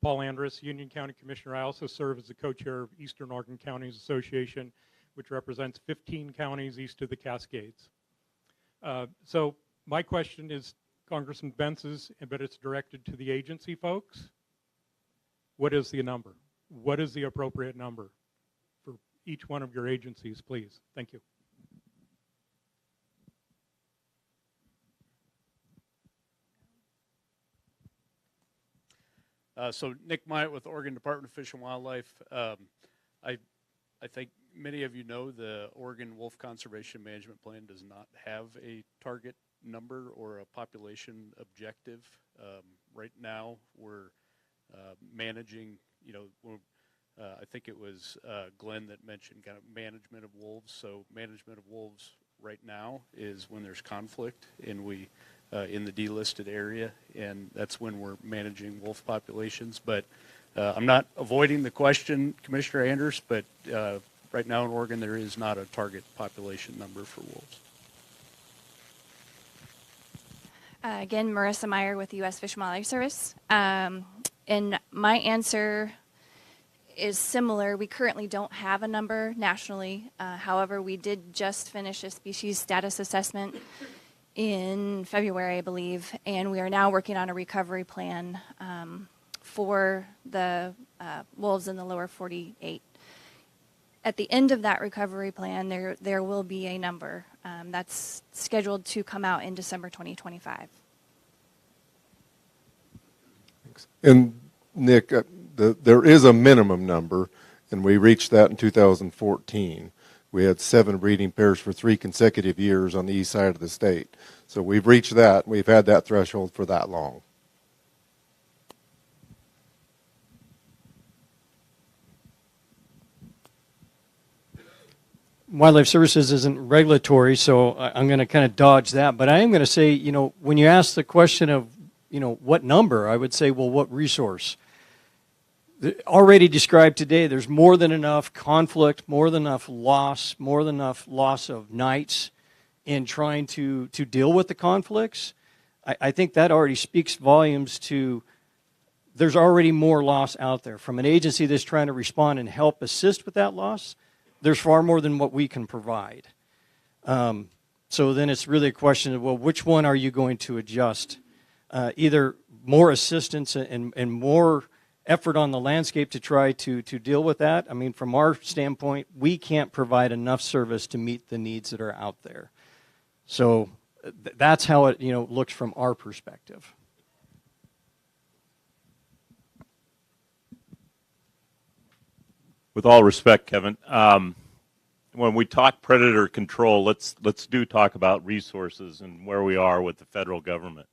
Paul Andrus, Union County Commissioner. I also serve as the co-chair of Eastern Oregon Counties Association, which represents 15 counties east of the Cascades. So my question is Congressman Bentz's, but it's directed to the agency folks. What is the number? What is the appropriate number for each one of your agencies, please? Thank you. So Nick Myatt with Oregon Department of Fish and Wildlife. I think many of you know the Oregon Wolf Conservation Management Plan does not have a target number or a population objective. Right now we're managing, I think it was Glenn that mentioned kind of management of wolves. So management of wolves right now is when there's conflict and we in the delisted area, and that's when we're managing wolf populations. But I'm not avoiding the question, Commissioner Anders, but right now in Oregon there is not a target population number for wolves. Again, Marissa Meyer with the U.S. Fish and Wildlife Service. And my answer is similar. We currently don't have a number nationally. However, we did just finish a species status assessment in February, I believe, and we are now working on a recovery plan for the wolves in the lower 48. at the end of that recovery plan, there will be a number that's scheduled to come out in December 2025. And Nick, there is a minimum number, and we reached that in 2014. We had 7 breeding pairs for 3 consecutive years on the east side of the state. So we've reached that. We've had that threshold for that long. Wildlife Services isn't regulatory, so I'm going to kind of dodge that. But I am going to say, you know, when you ask the question of, you know, what number, I would say, well, what resource? Already described today, there's more than enough conflict, more than enough loss, more than enough loss of nights in trying to deal with the conflicts. I think that already speaks volumes to there's already more loss out there. From an agency that's trying to respond and help assist with that loss, there's far more than what we can provide. So then it's really a question of, well, which one are you going to adjust? Either more assistance and more effort on the landscape to try to deal with that. I mean, from our standpoint, we can't provide enough service to meet the needs that are out there. So that's how it, you know, looks from our perspective. With all respect, Kevin, when we talk predator control, let's talk about resources and where we are with the federal government.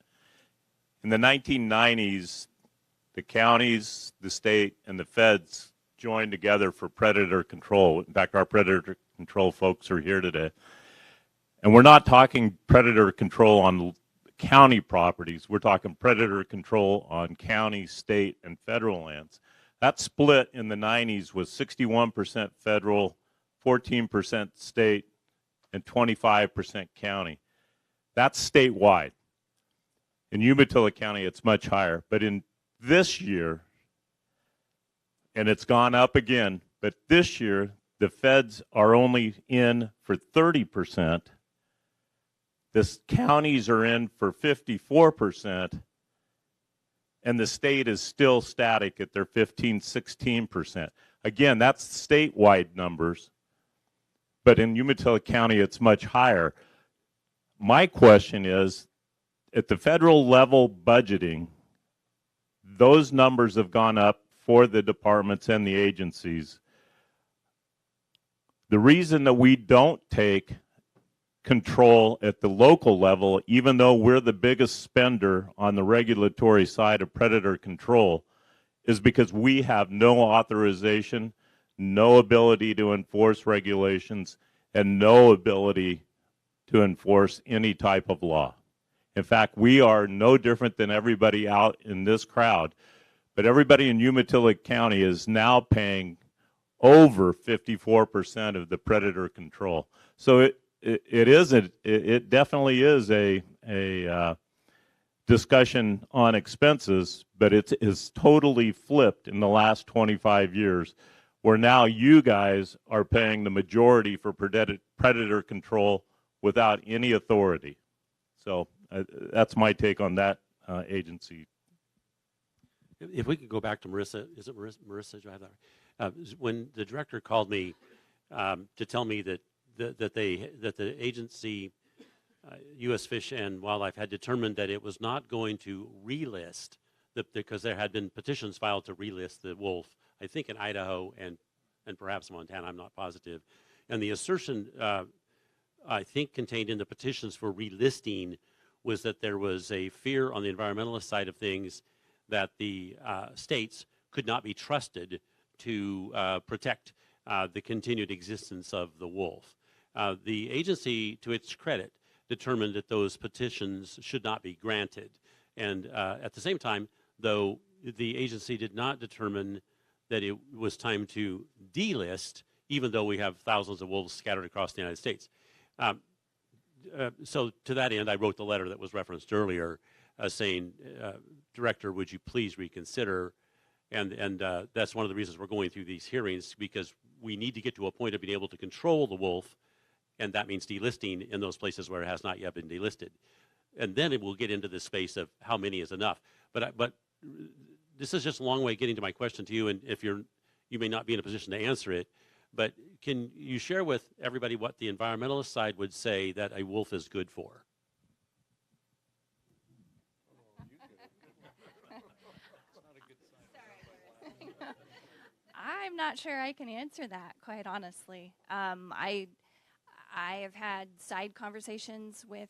In the 1990s, the counties, the state, and the feds joined together for predator control. In fact, our predator control folks are here today. And we're not talking predator control on county properties. We're talking predator control on county, state, and federal lands. That split in the 90s was 61% federal, 14% state, and 25% county. That's statewide. In Umatilla County, it's much higher. But in this year, and it's gone up again, but this year, the feds are only in for 30%. The counties are in for 54%. And the state is still static at their 15, 16%. Again, that's statewide numbers. But in Umatilla County, it's much higher. My question is, at the federal level budgeting, those numbers have gone up for the departments and the agencies. The reason that we don't take control at the local level, even though we're the biggest spender on the regulatory side of predator control, is because we have no authorization, no ability to enforce regulations, and no ability to enforce any type of law. In fact, we are no different than everybody out in this crowd, but everybody in Umatilla County is now paying over 54% of the predator control. So it definitely is a discussion on expenses, but it is totally flipped in the last 25 years, where now you guys are paying the majority for predator control without any authority. So that's my take on that agency. If we could go back to Marissa, is it Marissa? Do I have that right? When the director called me to tell me that the agency, U.S. Fish and Wildlife, had determined that it was not going to relist, because there had been petitions filed to relist the wolf, I think in Idaho and perhaps Montana, I'm not positive. And the assertion, I think, contained in the petitions for relisting was that there was a fear on the environmentalist side of things that the states could not be trusted to protect the continued existence of the wolf. The agency, to its credit, determined that those petitions should not be granted. And at the same time, though, the agency did not determine that it was time to delist, even though we have thousands of wolves scattered across the United States. So to that end, I wrote the letter that was referenced earlier saying, Director, would you please reconsider? And that's one of the reasons we're going through these hearings, because we need to get to a point of being able to control the wolf, and that means delisting in those places where it has not yet been delisted. And then it will get into this space of how many is enough. But this is just a long way getting to my question to you, and if you may not be in a position to answer it, but can you share with everybody what the environmentalist side would say that a wolf is good for? I'm not sure I can answer that, quite honestly. I have had side conversations with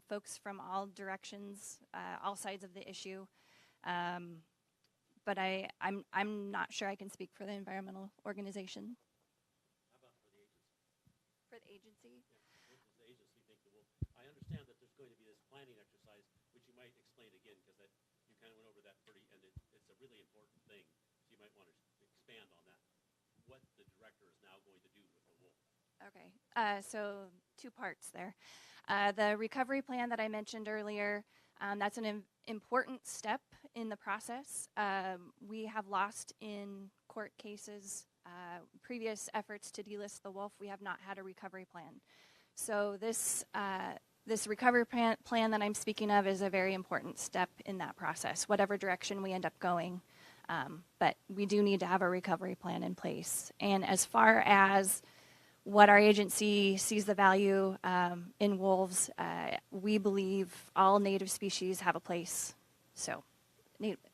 folks from all directions, all sides of the issue, but I'm not sure I can speak for the environmental organization. For the agency? I understand that there's going to be this planning exercise, which you might explain again, because you kind of went over that pretty, and it's a really important thing. So you might want to expand on that. What the director is now going to do with the wolf. Okay, so 2 parts there. The recovery plan that I mentioned earlier, that's an important step in the process. We have lost in court cases previous efforts to delist the wolf. We have not had a recovery plan. So this recovery plan that I'm speaking of is a very important step in that process, whatever direction we end up going. But we do need to have a recovery plan in place. And as far as what our agency sees the value in wolves, we believe all native species have a place. So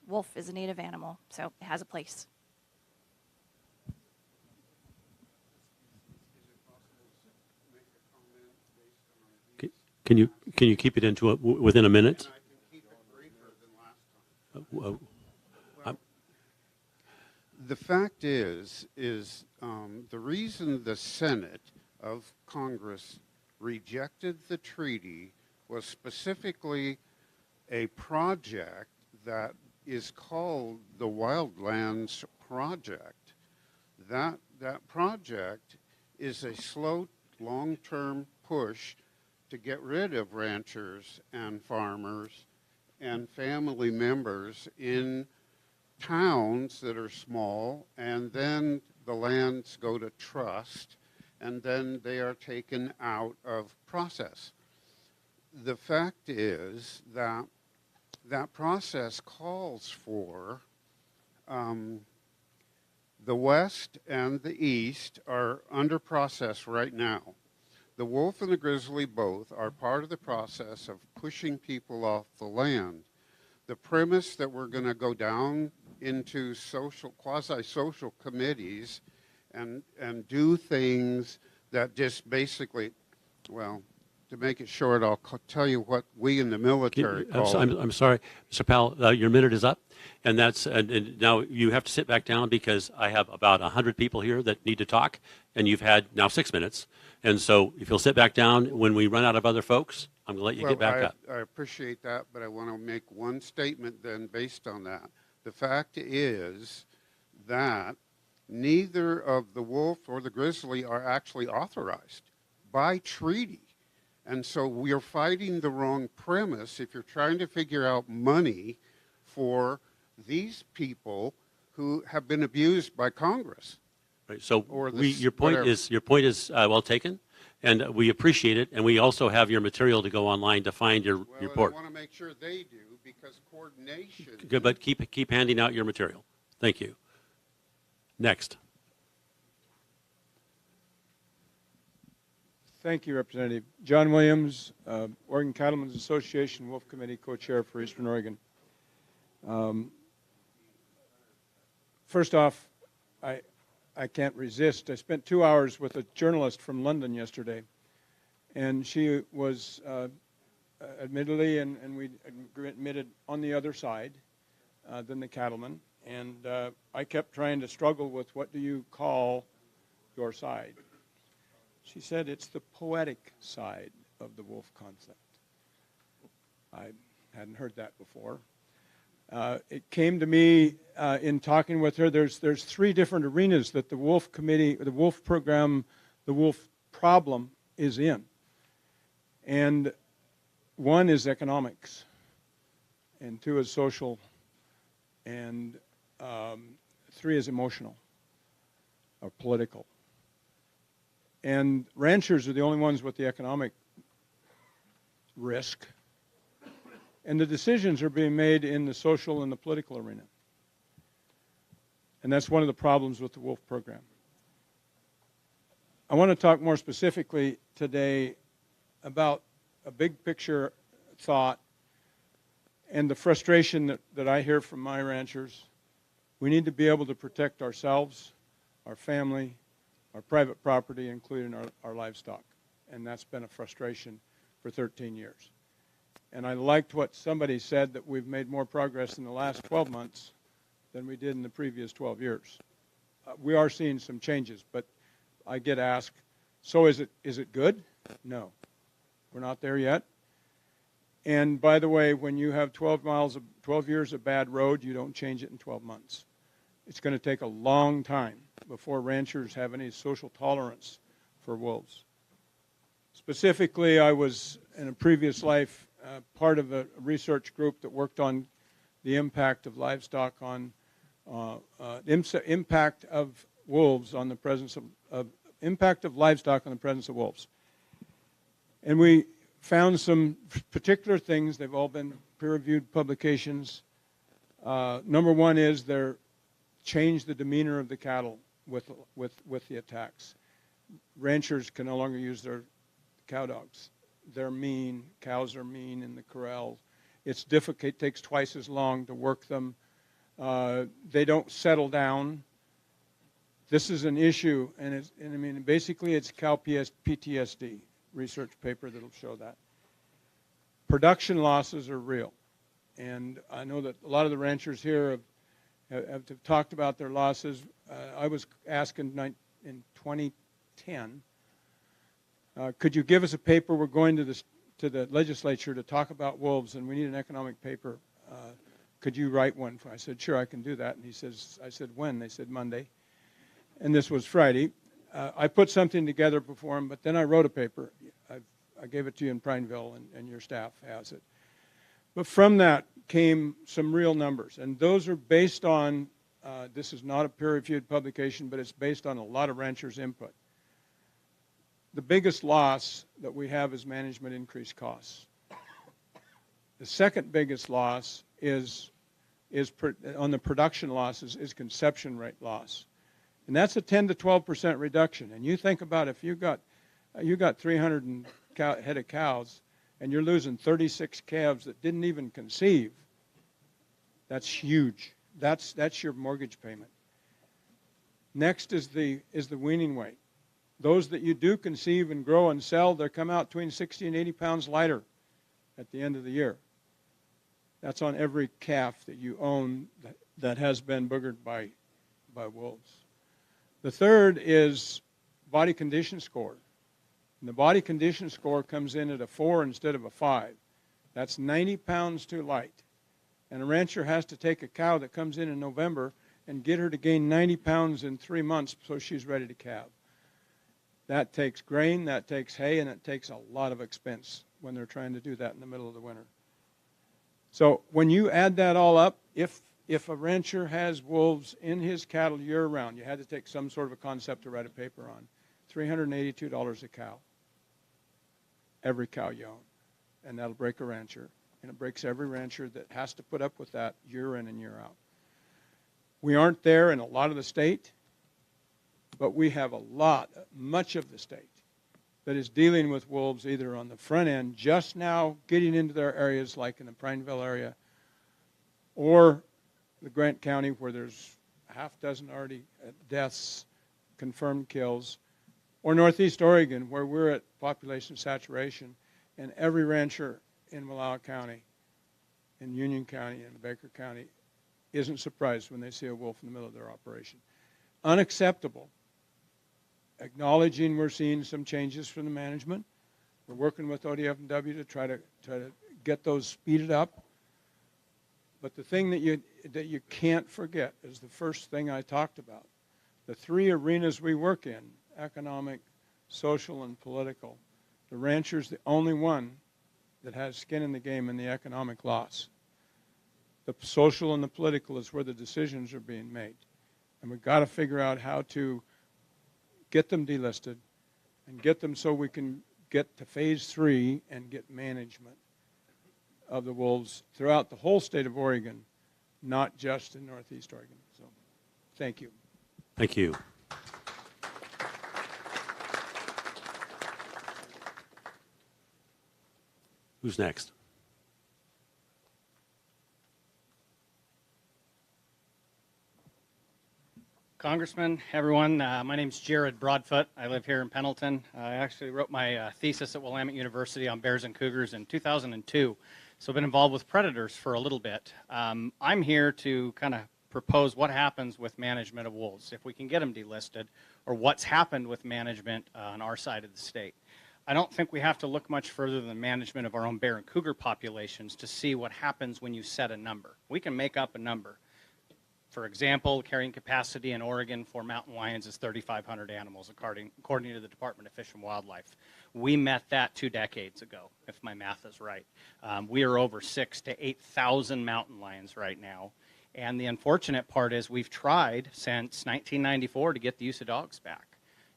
wolf is a native animal, so it has a place. Can you keep it into within a minute? The fact is the reason the Senate of Congress rejected the treaty was specifically a project that is called the Wildlands Project. That project is a slow, long-term push to get rid of ranchers and farmers and family members in towns that are small, and then the lands go to trust, and then they are taken out of process. The fact is that that process calls for the West and the East are under process right now. The wolf and the grizzly both are part of the process of pushing people off the land. The premise that we're going to go down into quasi-social committees and do things that just basically, well, to make it short, I'll tell you what we in the military call. I'm sorry, Mr. Powell, your minute is up, and and now you have to sit back down because I have about 100 people here that need to talk, and you've had now 6 minutes. And so if you'll sit back down, when we run out of other folks, I'm going to let you get back up. I appreciate that, but I want to make one statement then based on that. The fact is that neither of the wolf or the grizzly are actually authorized by treaty. And so we are fighting the wrong premise if you're trying to figure out money for these people who have been abused by Congress. Right. So your point is well taken, and we appreciate it. And we also have your material to go online to find your report. I want to make sure they do because coordination. Good, but keep handing out your material. Thank you. Next. Thank you, Representative. John Williams, Oregon Cattlemen's Association Wolf Committee Co-Chair for Eastern Oregon. First off, I can't resist. I spent 2 hours with a journalist from London yesterday, and she was admittedly, and we admitted, on the other side than the cattlemen. And I kept trying to struggle with what do you call your side? She said it's the poetic side of the wolf concept. I hadn't heard that before. It came to me in talking with her, there's 3 different arenas that the Wolf Committee, the Wolf Program, the Wolf Problem is in. And 1 is economics, and 2 is social, and 3 is emotional or political. And ranchers are the only ones with the economic risk. And the decisions are being made in the social and the political arena. And that's one of the problems with the wolf program. I want to talk more specifically today about a big picture thought and the frustration that I hear from my ranchers. We need to be able to protect ourselves, our family, our private property, including our livestock. And that's been a frustration for 13 years. And I liked what somebody said, that we've made more progress in the last 12 months than we did in the previous 12 years. We are seeing some changes, but I get asked, so is it good? No, we're not there yet. And by the way, when you have 12 years of bad road, you don't change it in 12 months. It's going to take a long time before ranchers have any social tolerance for wolves. Specifically, I was, in a previous life, part of a research group that worked on the impact of livestock on impact of wolves on the presence of impact of livestock on the presence of wolves. And we found some particular things. They've all been peer-reviewed publications. Number one is they're changed the demeanor of the cattle with the attacks. Ranchers can no longer use their cow dogs. They're mean. Cows are mean in the corral. It's difficult. It takes twice as long to work them. They don't settle down. This is an issue, and I mean, basically it's cow PTSD, research paper that'll show that. Production losses are real, and I know that a lot of the ranchers here have talked about their losses. I was asked in 2010, could you give us a paper? We're going to the legislature to talk about wolves, and we need an economic paper. Could you write one? I said, sure, I can do that. And I said, when? They said, Monday. And this was Friday. I put something together before him, but then I wrote a paper. I gave it to you in Prineville, and your staff has it. But from that came some real numbers, and those are based on, this is not a peer-reviewed publication, but it's based on a lot of ranchers' input. The biggest loss that we have is management increased costs. The second biggest loss is on the production losses is conception rate loss. And that's a 10 to 12% reduction. And you think about if you got 300 head of cows and you're losing 36 calves that didn't even conceive, that's huge. That's your mortgage payment. Next is the weaning weight. Those that you do conceive and grow and sell, they come out between 60 and 80 pounds lighter at the end of the year. That's on every calf that you own that has been boogered by wolves. The third is body condition score. And the body condition score comes in at a 4 instead of a 5. That's 90 pounds too light. And a rancher has to take a cow that comes in November and get her to gain 90 pounds in 3 months so she's ready to calve. That takes grain, that takes hay, and it takes a lot of expense when they're trying to do that in the middle of the winter. So when you add that all up, if a rancher has wolves in his cattle year-round, you had to take some sort of a concept to write a paper on, $382 a cow, every cow you own. And that'll break a rancher, and it breaks every rancher that has to put up with that year in and year out. We aren't there in a lot of the state, but we have much of the state that is dealing with wolves either on the front end, just now getting into their areas like in the Prineville area, or the Grant County where there's a half dozen already deaths, confirmed kills, or Northeast Oregon where we're at population saturation, and every rancher in Wallowa County, in Union County, and Baker County isn't surprised when they see a wolf in the middle of their operation. Unacceptable. Acknowledging we're seeing some changes from the management. We're working with ODF&W to try to get those speeded up. But the thing that you can't forget is the first thing I talked about. The 3 arenas we work in, economic, social, and political. The rancher's the only one that has skin in the game in the economic loss. The social and the political is where the decisions are being made. And we've got to figure out how to get them delisted and get them so we can get to phase 3 and get management of the wolves throughout the whole state of Oregon, not just in Northeast Oregon. So, thank you. Thank you. Who's next? Congressman, everyone, my name's Jared Broadfoot. I live here in Pendleton. I actually wrote my thesis at Willamette University on bears and cougars in 2002, so I've been involved with predators for a little bit. I'm here to kind of propose what happens with management of wolves, if we can get them delisted, or what's happened with management on our side of the state. I don't think we have to look much further than management of our own bear and cougar populations to see what happens when you set a number. We can make up a number. For example, carrying capacity in Oregon for mountain lions is 3,500 animals, according to the Department of Fish and Wildlife. We met that 2 decades ago, if my math is right. We are over 6,000 to 8,000 mountain lions right now. And the unfortunate part is we've tried since 1994 to get the use of dogs back.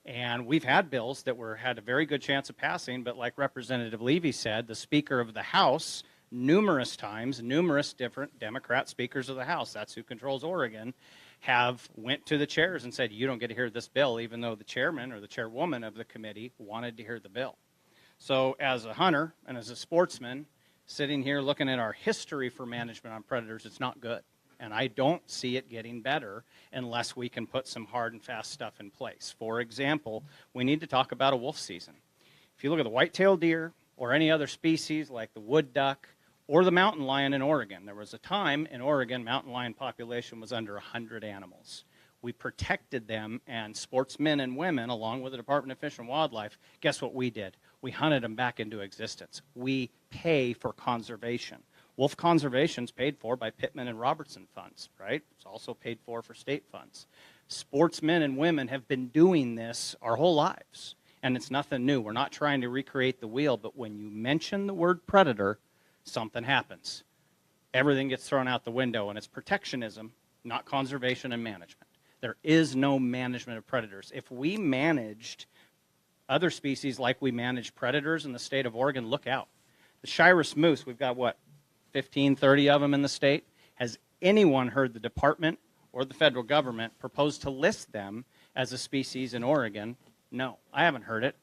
And we've had bills that had a very good chance of passing, but like Representative Levy said, the Speaker of the House numerous times, numerous different Democrat speakers of the House, that's who controls Oregon, have went to the chairs and said, you don't get to hear this bill, even though the chairman or the chairwoman of the committee wanted to hear the bill. So as a hunter and as a sportsman, sitting here looking at our history for management on predators, it's not good. And I don't see it getting better unless we can put some hard and fast stuff in place. For example, we need to talk about a wolf season. If you look at the white-tailed deer or any other species like the wood duck, or the mountain lion in Oregon. There was a time in Oregon, mountain lion population was under 100 animals. We protected them, and sportsmen and women, along with the Department of Fish and Wildlife, guess what we did? We hunted them back into existence. We pay for conservation. Wolf conservation is paid for by Pittman and Robertson funds, right? It's also paid for state funds. Sportsmen and women have been doing this our whole lives, and it's nothing new. We're not trying to recreate the wheel, but when you mention the word predator, something happens. Everything gets thrown out the window, and it's protectionism, not conservation and management. There is no management of predators. If we managed other species like we manage predators in the state of Oregon, look out. The Shiras moose, we've got, what, 15, 30 of them in the state? Has anyone heard the department or the federal government propose to list them as a species in Oregon? No, I haven't heard it.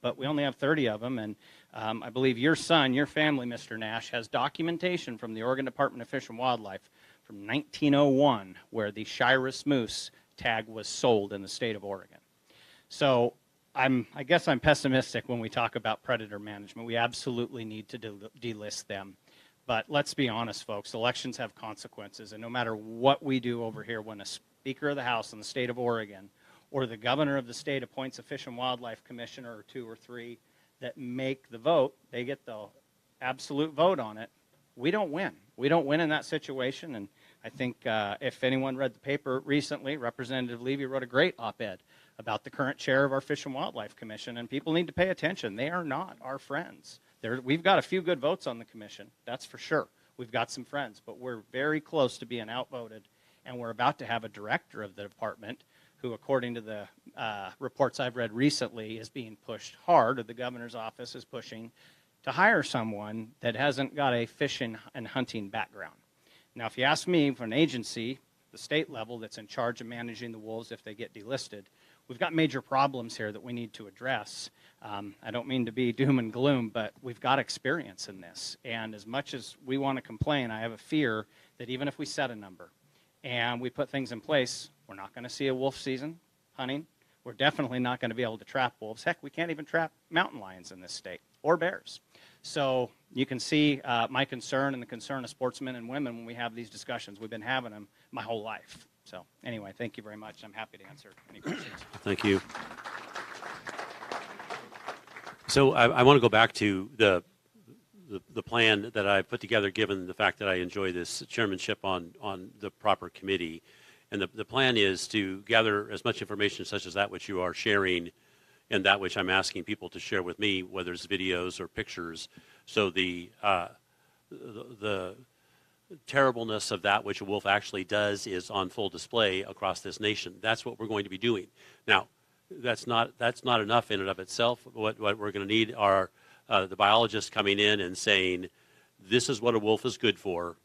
But we only have 30 of them, and I believe your son, your family, Mr. Nash, has documentation from the Oregon Department of Fish and Wildlife from 1901 where the Shiras moose tag was sold in the state of Oregon. So I guess I'm pessimistic when we talk about predator management. We absolutely need to delist them. But let's be honest, folks, elections have consequences, and no matter what we do over here, when a Speaker of the House in the state of Oregon or the governor of the state appoints a Fish and Wildlife commissioner or 2 or 3 that make the vote, they get the absolute vote on it, we don't win. We don't win in that situation, and I think if anyone read the paper recently, Representative Levy wrote a great op-ed about the current chair of our Fish and Wildlife Commission, and people need to pay attention. They are not our friends. We've got a few good votes on the commission, that's for sure. We've got some friends, but we're very close to being outvoted, and we're about to have a director of the department who, according to the reports I've read recently, is being pushed hard, or the governor's office is pushing, to hire someone that hasn't got a fishing and hunting background. Now, if you ask me, for an agency, the state level, that's in charge of managing the wolves if they get delisted, we've got major problems here that we need to address. I don't mean to be doom and gloom, but we've got experience in this. And as much as we want to complain, I have a fear that even if we set a number and we put things in place, we're not going to see a wolf season hunting. We're definitely not going to be able to trap wolves. Heck, we can't even trap mountain lions in this state, or bears. So you can see my concern and the concern of sportsmen and women when we have these discussions. We've been having them my whole life. So anyway, thank you very much. I'm happy to answer any questions. Thank you. So I want to go back to the plan that I put together, given the fact that I enjoy this chairmanship on the proper committee. And the plan is to gather as much information such as that which you are sharing and that which I'm asking people to share with me, whether it's videos or pictures. So the terribleness of that which a wolf actually does is on full display across this nation. That's what we're going to be doing. Now, that's not enough in and of itself. What we're going to need are the biologists coming in and saying, this is what a wolf is good for,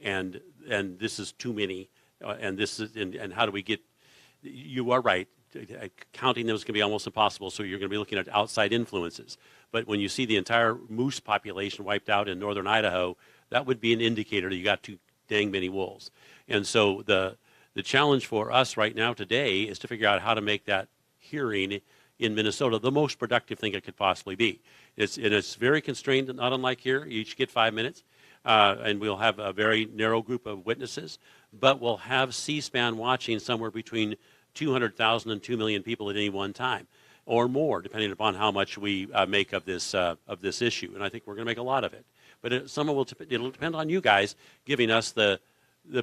and this is too many, and this is and how do we get? You are right. Counting them is going to be almost impossible. So you're going to be looking at outside influences. But when you see the entire moose population wiped out in northern Idaho, that would be an indicator that you got too dang many wolves. And so the challenge for us right now today is to figure out how to make that hearing in Minnesota the most productive thing it could possibly be. It's very constrained, not unlike here. You each get 5 minutes, and we'll have a very narrow group of witnesses, but we'll have C-SPAN watching somewhere between 200,000 and 2 million people at any one time, or more, depending upon how much we make of this issue. And I think we're going to make a lot of it. But it'll depend on you guys giving us the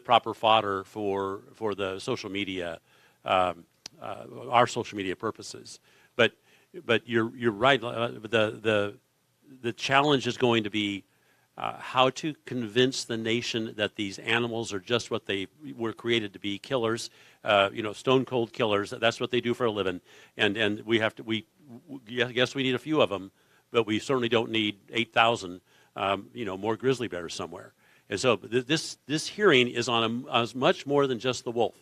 proper fodder for the social media, our social media purposes. But you're right. The challenge is going to be how to convince the nation that these animals are just what they were created to be, killers, stone cold killers. That's what they do for a living. And we have to, yes, we need a few of them, but we certainly don't need 8,000, more grizzly bears somewhere. And so this hearing is on as much more than just the wolf.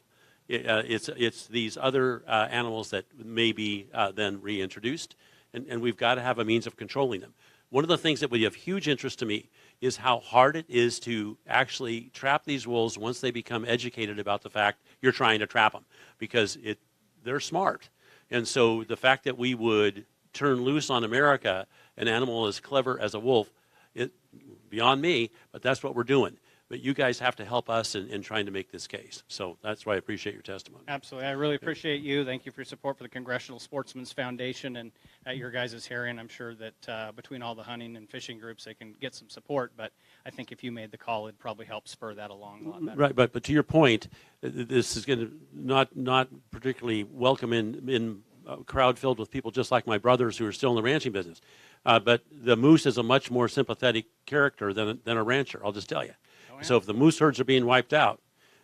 It's these other animals that may be then reintroduced, and we've got to have a means of controlling them. One of the things that would be of huge interest to me is how hard it is to actually trap these wolves once they become educated about the fact you're trying to trap them, because they're smart. And so the fact that we would turn loose on America an animal as clever as a wolf, beyond me, but that's what we're doing. But you guys have to help us in trying to make this case. So that's why I appreciate your testimony. Absolutely. I really appreciate you. Thank you for your support for the Congressional Sportsmen's Foundation and at your guys' hearing. I'm sure that between all the hunting and fishing groups, they can get some support. But I think if you made the call, it'd probably help spur that along a lot better. Right, but to your point, this is going to not particularly welcome in a crowd filled with people just like my brothers who are still in the ranching business. But the moose is a much more sympathetic character than a rancher, I'll just tell you. So if the moose herds are being wiped out,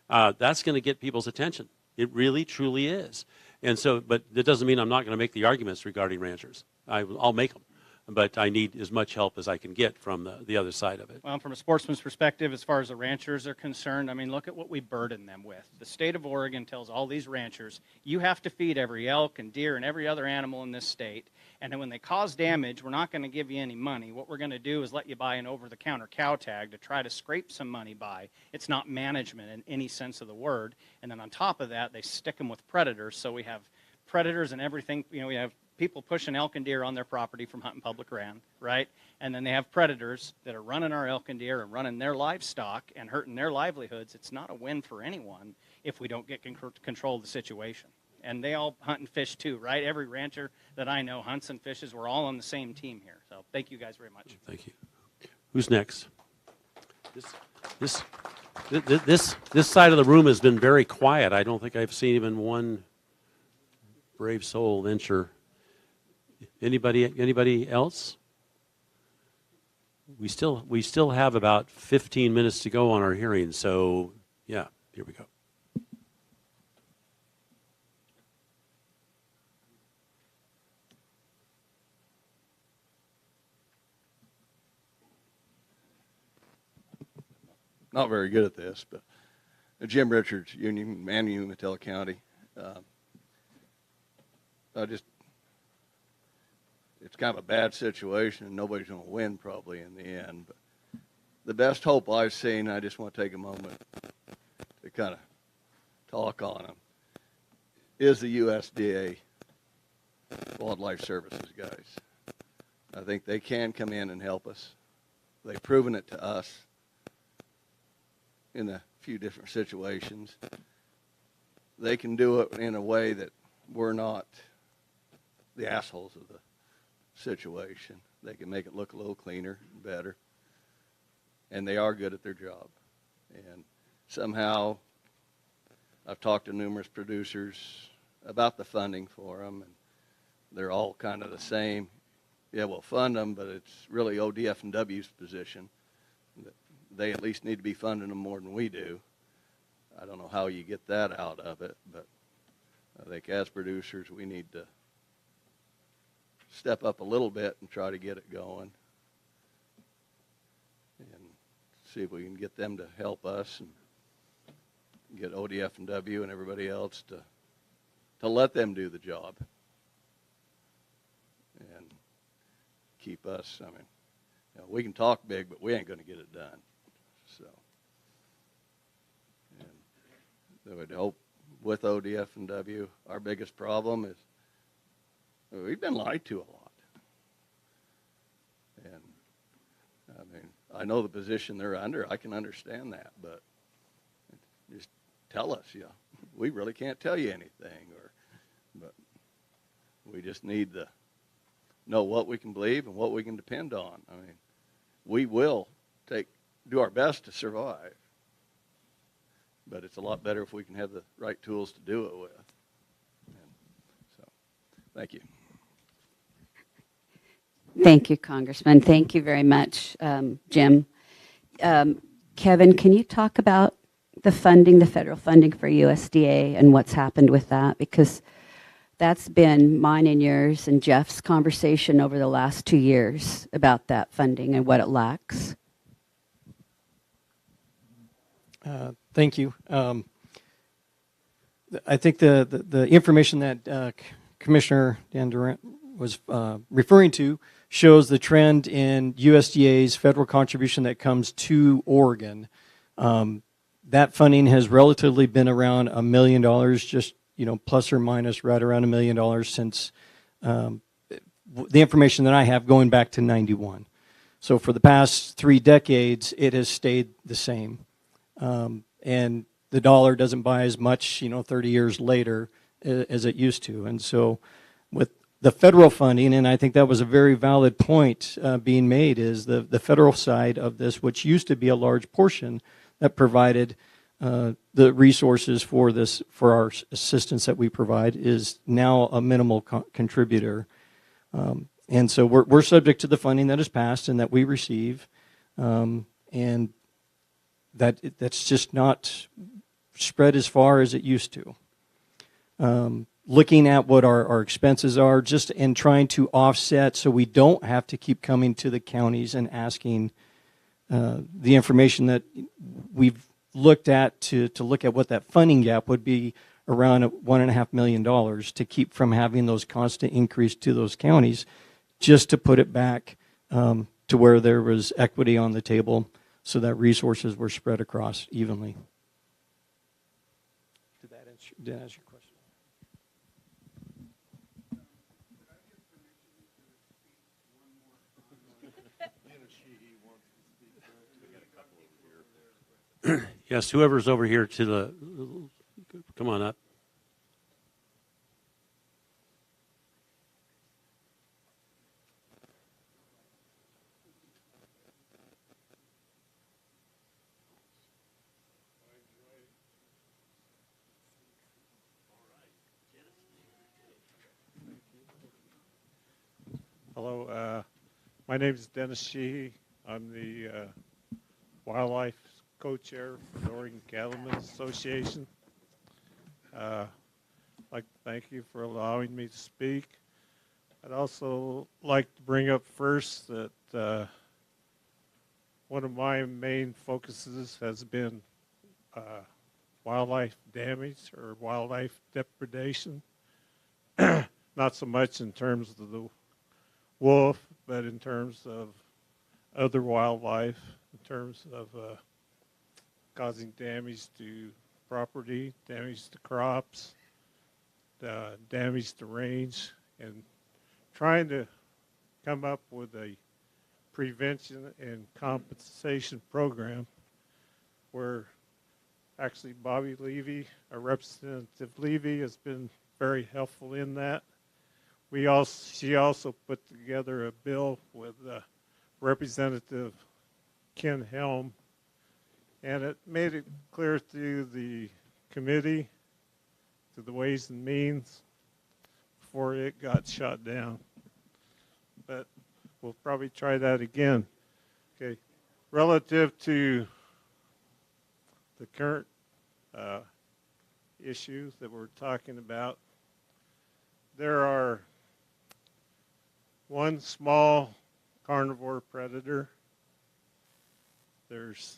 that's going to get people's attention. It really, truly is. And so, but that doesn't mean I'm not going to make the arguments regarding ranchers. I'll make them. But I need as much help as I can get from the other side of it. Well, from a sportsman's perspective, as far as the ranchers are concerned, I mean, look at what we burden them with. The state of Oregon tells all these ranchers, you have to feed every elk and deer and every other animal in this state. And then when they cause damage, we're not going to give you any money. What we're going to do is let you buy an over-the-counter cow tag to try to scrape some money by. It's not management in any sense of the word. And then on top of that, they stick them with predators. So we have predators and everything. We have people pushing elk and deer on their property from hunting public land, right? And then they have predators that are running our elk and deer and running their livestock and hurting their livelihoods. It's not a win for anyone if we don't get control of the situation. And they all hunt and fish too, right? Every rancher that I know hunts and fishes. We're all on the same team here. So thank you guys very much. Thank you. Who's next? This side of the room has been very quiet. I don't think I've seen even one brave soul venture. Anybody else? We still have about 15 minutes to go on our hearing, so yeah, here we go. Not very good at this, but Jim Richards, Union, Umatilla County. It's kind of a bad situation, and nobody's going to win probably in the end. But the best hope I've seen, I just want to take a moment to kind of talk on them, is the USDA Wildlife Services guys. I think they can come in and help us. They've proven it to us in a few different situations. They can do it in a way that we're not the assholes of the situation. They can make it look a little cleaner and better. And they are good at their job. And somehow, I've talked to numerous producers about the funding for them, and they're all kind of the same. Yeah, we'll fund them, but it's really ODF&W's position. They at least need to be funding them more than we do. I don't know how you get that out of it, but I think as producers we need to step up a little bit and try to get it going and see if we can get them to help us and get ODF&W and everybody else to let them do the job. And keep us. I mean, we can talk big, but we ain't going to get it done. So, and I would hope with ODF and W, our biggest problem is we've been lied to a lot. And I mean, I know the position they're under. I can understand that, but just tell us, we really can't tell you anything, but we just need to know what we can believe and what we can depend on. I mean, we will do our best to survive, but it's a lot better if we can have the right tools to do it with. And so, thank you. Thank you, Congressman. Thank you very much, Jim. Kevin, can you talk about the funding, the federal funding for USDA and what's happened with that? Because that's been mine and yours and Jeff's conversation over the last 2 years about that funding and what it lacks. Thank you. I think the information that Commissioner Dan Durant was referring to shows the trend in USDA's federal contribution that comes to Oregon. That funding has relatively been around $1 million, just plus or minus right around $1 million since the information that I have going back to '91. So for the past 3 decades, it has stayed the same. And the dollar doesn't buy as much, 30 years later as it used to. And so with the federal funding, and I think that was a very valid point being made, is the federal side of this, which used to be a large portion that provided the resources for our assistance that we provide, is now a minimal contributor. And so we're subject to the funding that is passed and that we receive, and that's just not spread as far as it used to. Looking at what our expenses are, just in trying to offset so we don't have to keep coming to the counties and asking the information that we've looked at to look at what that funding gap would be, around $1.5 million, to keep from having those constant increase to those counties, just to put it back to where there was equity on the table so that resources were spread across evenly. Did that answer your question? Yes, whoever's over here to the, come on up. Hello, my name is Dennis Sheehy. I'm the wildlife co-chair for the Oregon Cattlemen's Association. I'd like to thank you for allowing me to speak. I'd also like to bring up first that one of my main focuses has been wildlife damage or wildlife depredation. Not so much in terms of the wolf, but in terms of other wildlife, in terms of causing damage to property, damage to crops, damage to range, and trying to come up with a prevention and compensation program where actually Bobby Levy, our Representative Levy, has been very helpful in that. She also put together a bill with Representative Ken Helm, and it made it clear to the committee, to the Ways and Means, before it got shot down. But we'll probably try that again. Okay, relative to the current issues that we're talking about, there are one small carnivore predator. There's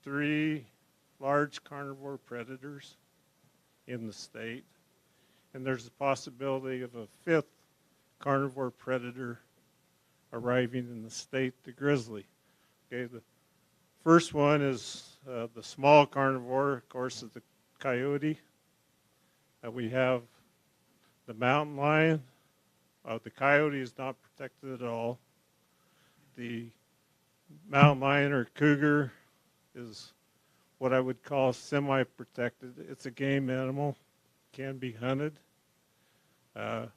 3 large carnivore predators in the state, and there's a possibility of a 5th carnivore predator arriving in the state, the grizzly. Okay, the first one is the small carnivore, of course, is the coyote. We have the mountain lion. The coyote is not protected at all. The mountain lion or cougar is what I would call semi-protected. It's a game animal, can be hunted. The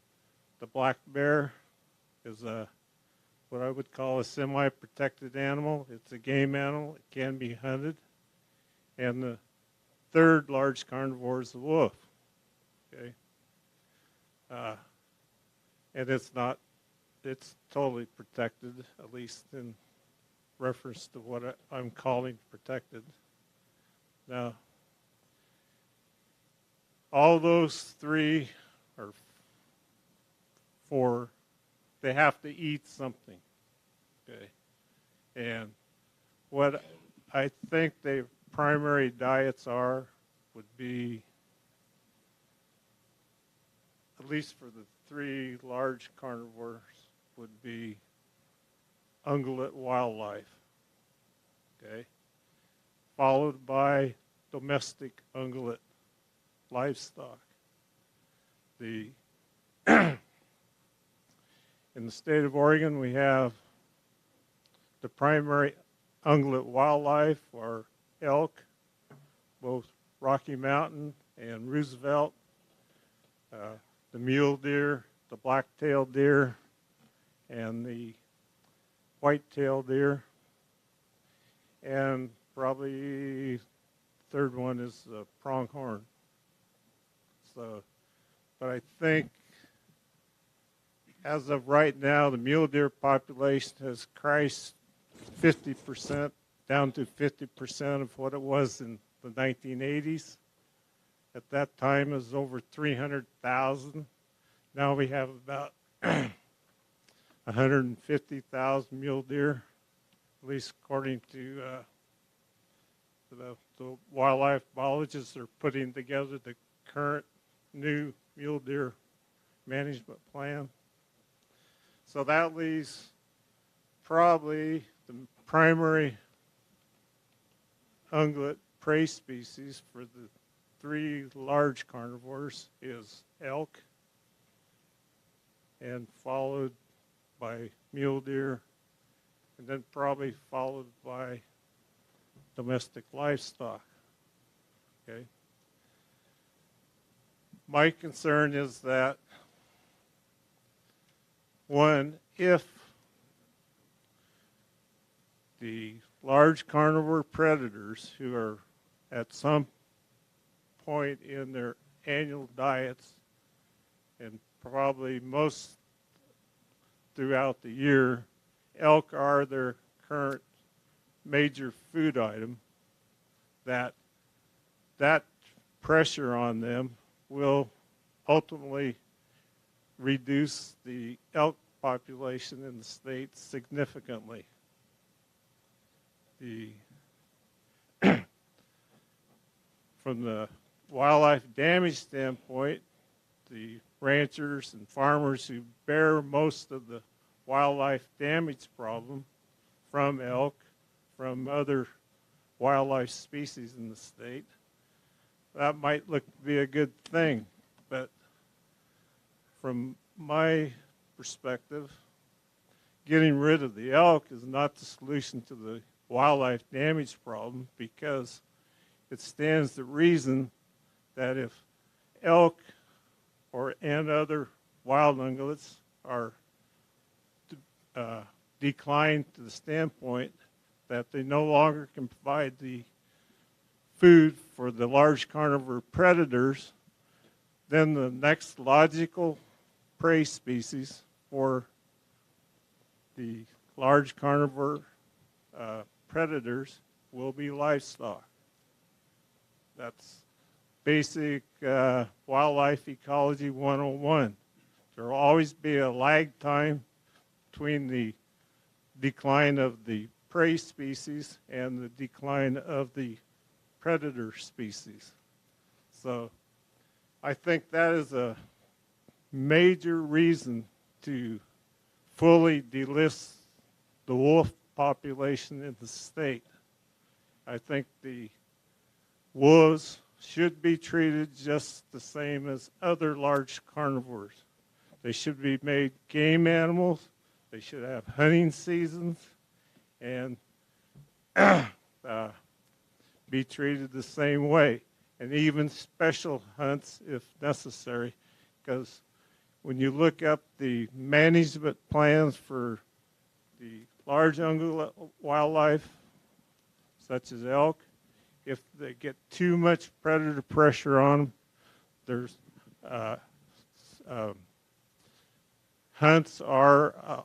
black bear is what I would call a semi-protected animal. It's a game animal, it can be hunted. And the third large carnivore is the wolf. Okay, and it's totally protected, at least in reference to what I'm calling protected. Now, all those three or four, they have to eat something. Okay, and what I think their primary diets would be, at least for the three large carnivores, would be ungulate wildlife, okay, followed by domestic ungulate livestock. In the state of Oregon, we have the primary ungulate wildlife are elk, both Rocky Mountain and Roosevelt, the mule deer, the black-tailed deer, and the white-tailed deer. And probably the third one is the pronghorn. So, but I think as of right now, the mule deer population has crashed 50%, down to 50% of what it was in the 1980s. At that time, it was over 300,000. Now we have about 150,000 mule deer, at least according to the wildlife biologists are putting together the current new mule deer management plan. So that leaves probably the primary ungulate prey species for the three large carnivores is elk, and followed by mule deer, and then probably followed by domestic livestock. Okay. My concern is that, one, if the large carnivore predators who are at some point in their annual diets, and probably most throughout the year, elk are their current major food item, that pressure on them will ultimately reduce the elk population in the state significantly. From the wildlife damage standpoint, the ranchers and farmers who bear most of the wildlife damage problem from elk, from other wildlife species in the state, that might look to be a good thing. But from my perspective, getting rid of the elk is not the solution to the wildlife damage problem, because it stands to reason that if elk and other wild ungulates are declined to the standpoint that they no longer can provide the food for the large carnivore predators, then the next logical prey species for the large carnivore predators will be livestock. That's basic wildlife ecology 101. There will always be a lag time between the decline of the prey species and the decline of the predator species. So I think that is a major reason to fully delist the wolf population in the state. I think the wolves should be treated just the same as other large carnivores. They should be made game animals. They should have hunting seasons and be treated the same way, and even special hunts if necessary, because when you look up the management plans for the large ungulate wildlife, such as elk, if they get too much predator pressure on them, there's hunts are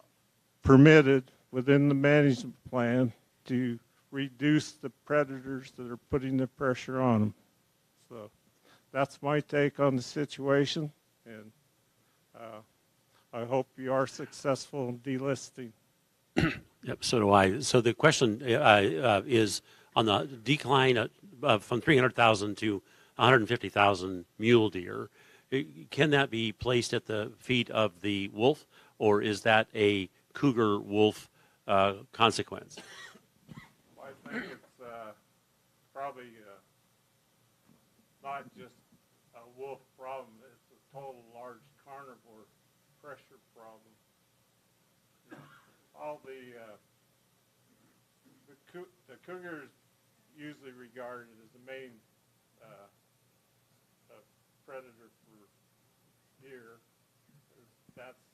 permitted within the management plan to reduce the predators that are putting the pressure on them. So that's my take on the situation, and I hope you are successful in delisting. Yep, so do I. So the question is on the decline from 300,000 to 150,000 mule deer. Can that be placed at the feet of the wolf, or is that a cougar-wolf consequence? Well, I think it's probably not just a wolf problem. It's a total large carnivore pressure problem. All the cougar is usually regarded as the main predator for deer. That's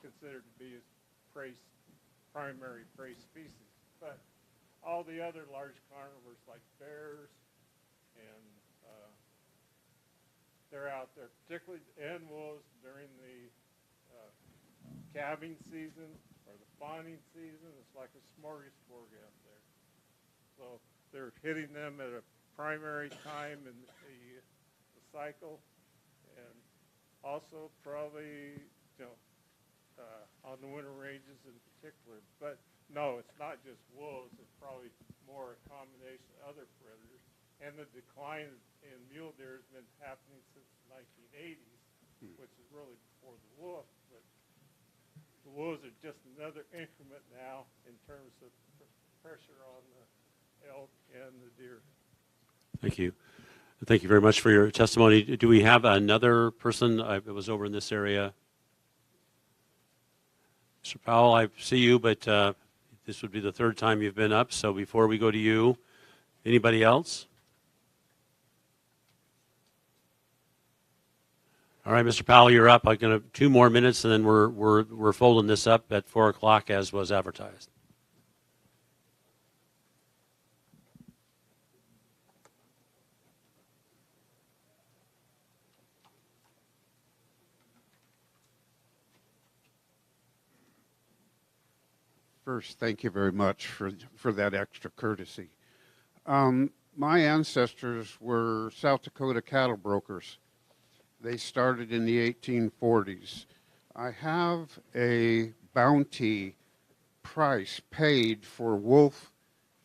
considered to be his primary prey species. But all the other large carnivores like bears and they're out there, particularly and wolves during the calving season or the fawning season. It's like a smorgasbord out there. So they're hitting them at a primary time in the cycle, and also probably on the winter ranges in particular. But no, it's not just wolves. It's probably more a combination of other predators. And the decline in mule deer has been happening since the 1980s, which is really before the wolf. But the wolves are just another increment now in terms of pressure on the elk and the deer. Thank you. Thank you very much for your testimony. Do we have another person that was over in this area? Mr. Powell, I see you, but this would be the third time you've been up. So before we go to you, anybody else? All right, Mr. Powell, you're up. I'm going to 2 more minutes, and then we're folding this up at 4 o'clock as was advertised. First, thank you very much for that extra courtesy. My ancestors were South Dakota cattle brokers. They started in the 1840s. I have a bounty price paid for wolf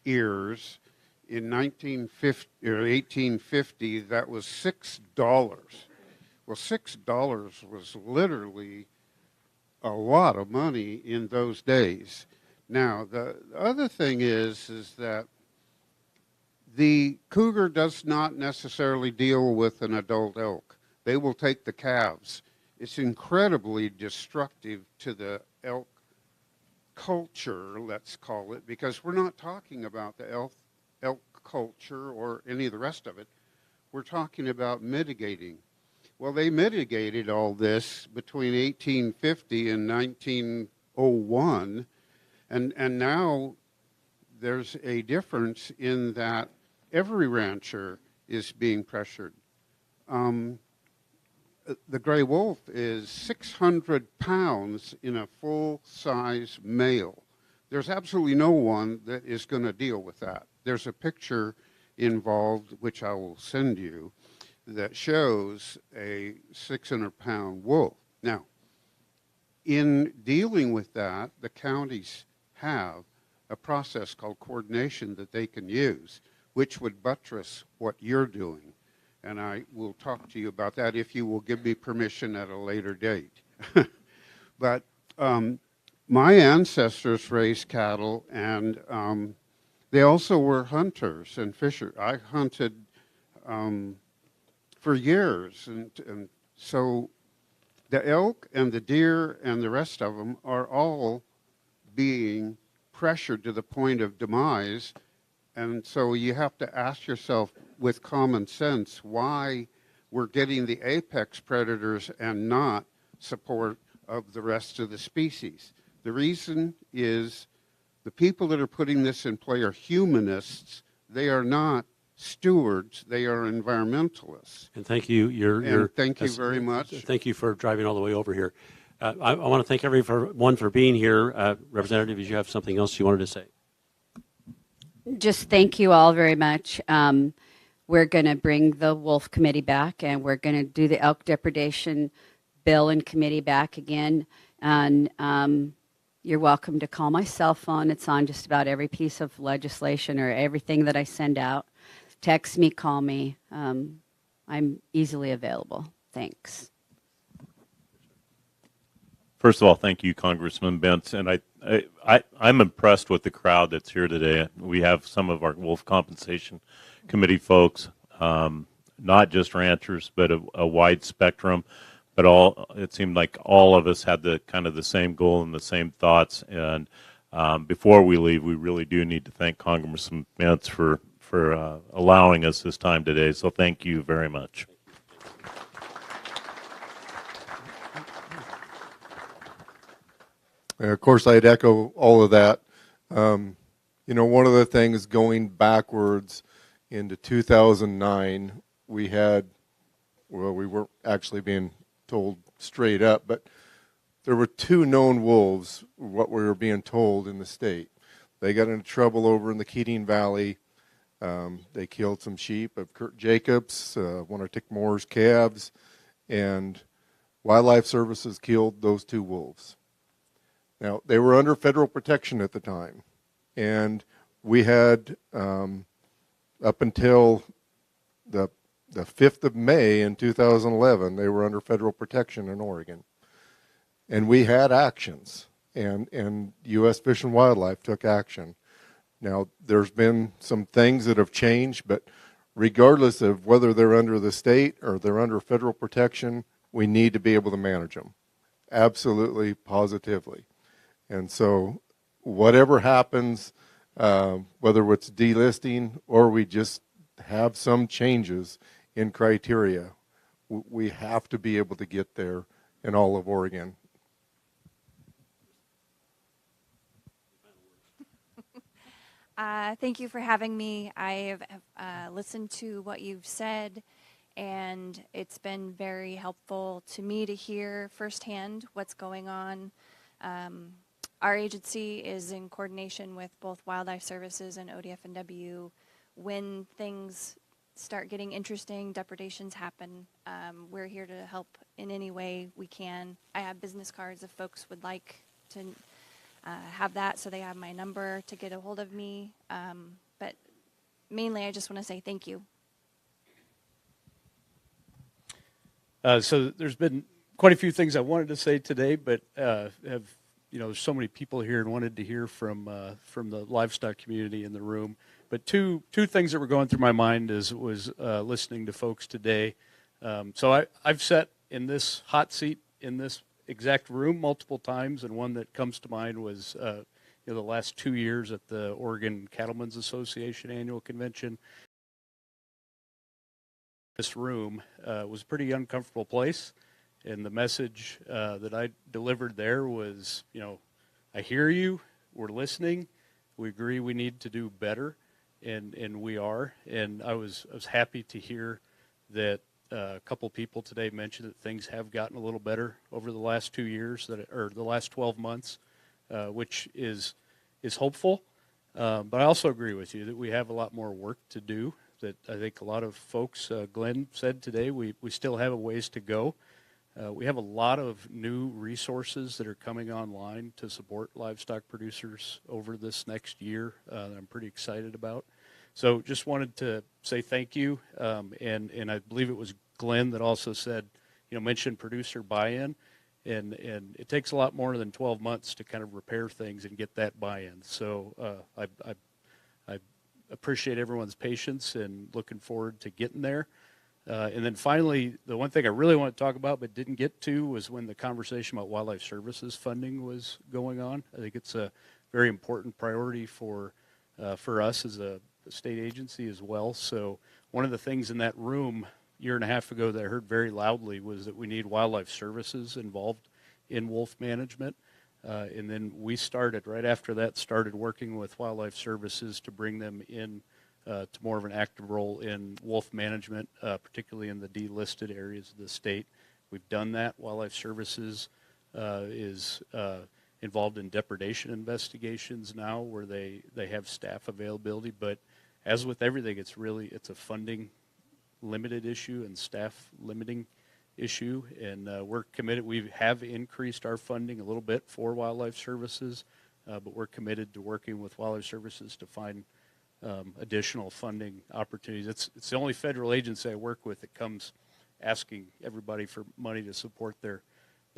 ears in 1850. That was $6. Well, $6 was literally a lot of money in those days. Now, the other thing is that the cougar does not necessarily deal with an adult elk. They will take the calves. It's incredibly destructive to the elk culture, let's call it, because we're not talking about the elk culture or any of the rest of it. We're talking about mitigating. Well, they mitigated all this between 1850 and 1901. And now there's a difference in that every rancher is being pressured. The gray wolf is 600 pounds in a full-size male. There's absolutely no one that is going to deal with that. There's a picture involved, which I will send you, that shows a 600-pound wolf. Now, in dealing with that, the counties have a process called coordination that they can use, which would buttress what you're doing. And I will talk to you about that if you will give me permission at a later date. But my ancestors raised cattle, and they also were hunters and fishers. I hunted for years, and so the elk and the deer and the rest of them are all being pressured to the point of demise. And so you have to ask yourself with common sense why we're getting the apex predators and not support of the rest of the species. The reason is the people that are putting this in play are humanists. They are not stewards. They are environmentalists. And thank you. Thank you very much. Thank you for driving all the way over here. I want to thank everyone for being here. Representative, did you have something else you wanted to say? Just thank you all very much. We're going to bring the wolf committee back, and we're going to do the elk depredation bill and committee back again. And you're welcome to call my cell phone. It's on just about every piece of legislation or everything that I send out. Text me, call me. I'm easily available. Thanks. First of all, thank you, Congressman Bentz, and I'm impressed with the crowd that's here today. We have some of our Wolf Compensation Committee folks, not just ranchers, but a wide spectrum. But it seemed like all of us had the kind of the same goal and the same thoughts. And before we leave, we really do need to thank Congressman Bentz for allowing us this time today. So thank you very much. Of course, I'd echo all of that. One of the things going backwards into 2009, we weren't actually being told straight up, but there were 2 known wolves, what we were being told in the state. They got into trouble over in the Keating Valley. They killed some sheep of Kurt Jacobs, one of Tick Moore's calves, and Wildlife Services killed those 2 wolves. Now, they were under federal protection at the time, and we had, up until the 5th of May in 2011, they were under federal protection in Oregon. And we had actions, and U.S. Fish and Wildlife took action. Now, there's been some things that have changed, but regardless of whether they're under the state or they're under federal protection, we need to be able to manage them. Absolutely, positively. And so whatever happens, whether it's delisting or we just have some changes in criteria, we have to be able to get there in all of Oregon. Thank you for having me. I have listened to what you've said, and it's been very helpful to me to hear firsthand what's going on. Our agency is in coordination with both Wildlife Services and ODF&W. When things start getting interesting, depredations happen, we're here to help in any way we can. I have business cards if folks would like to have that, so they have my number to get a hold of me. But mainly, I just want to say thank you. So there's been quite a few things I wanted to say today, but there's so many people here and wanted to hear from the livestock community in the room. But two things that were going through my mind was listening to folks today. So I've sat in this hot seat in this exact room multiple times, and one that comes to mind was the last 2 years at the Oregon Cattlemen's Association annual convention. This room was a pretty uncomfortable place. And the message that I delivered there was, I hear you, we're listening, we agree we need to do better, and we are. And I was happy to hear that a couple people today mentioned that things have gotten a little better over the last 2 years, or the last 12 months, which is hopeful. But I also agree with you that we have a lot more work to do, that I think a lot of folks, Glenn said today, we still have a ways to go. We have a lot of new resources that are coming online to support livestock producers over this next year that I'm pretty excited about. So just wanted to say thank you. And I believe it was Glenn that also said, mentioned producer buy-in. And it takes a lot more than 12 months to kind of repair things and get that buy-in. So I appreciate everyone's patience and looking forward to getting there. And then finally, the one thing I really want to talk about but didn't get to was when the conversation about wildlife services funding was going on. I think it's a very important priority for us as a state agency as well. So one of the things in that room a year and a half ago that I heard very loudly was that we need wildlife services involved in wolf management. And then we started, right after that, started working with wildlife services to bring them in to more of an active role in wolf management, particularly in the delisted areas of the state. We've done that. Wildlife Services is involved in depredation investigations now where they have staff availability. But as with everything, it's a funding limited issue and staff limiting issue. And we're committed. We have increased our funding a little bit for Wildlife Services, but we're committed to working with Wildlife Services to find additional funding opportunities. It's the only federal agency I work with that comes asking everybody for money to support their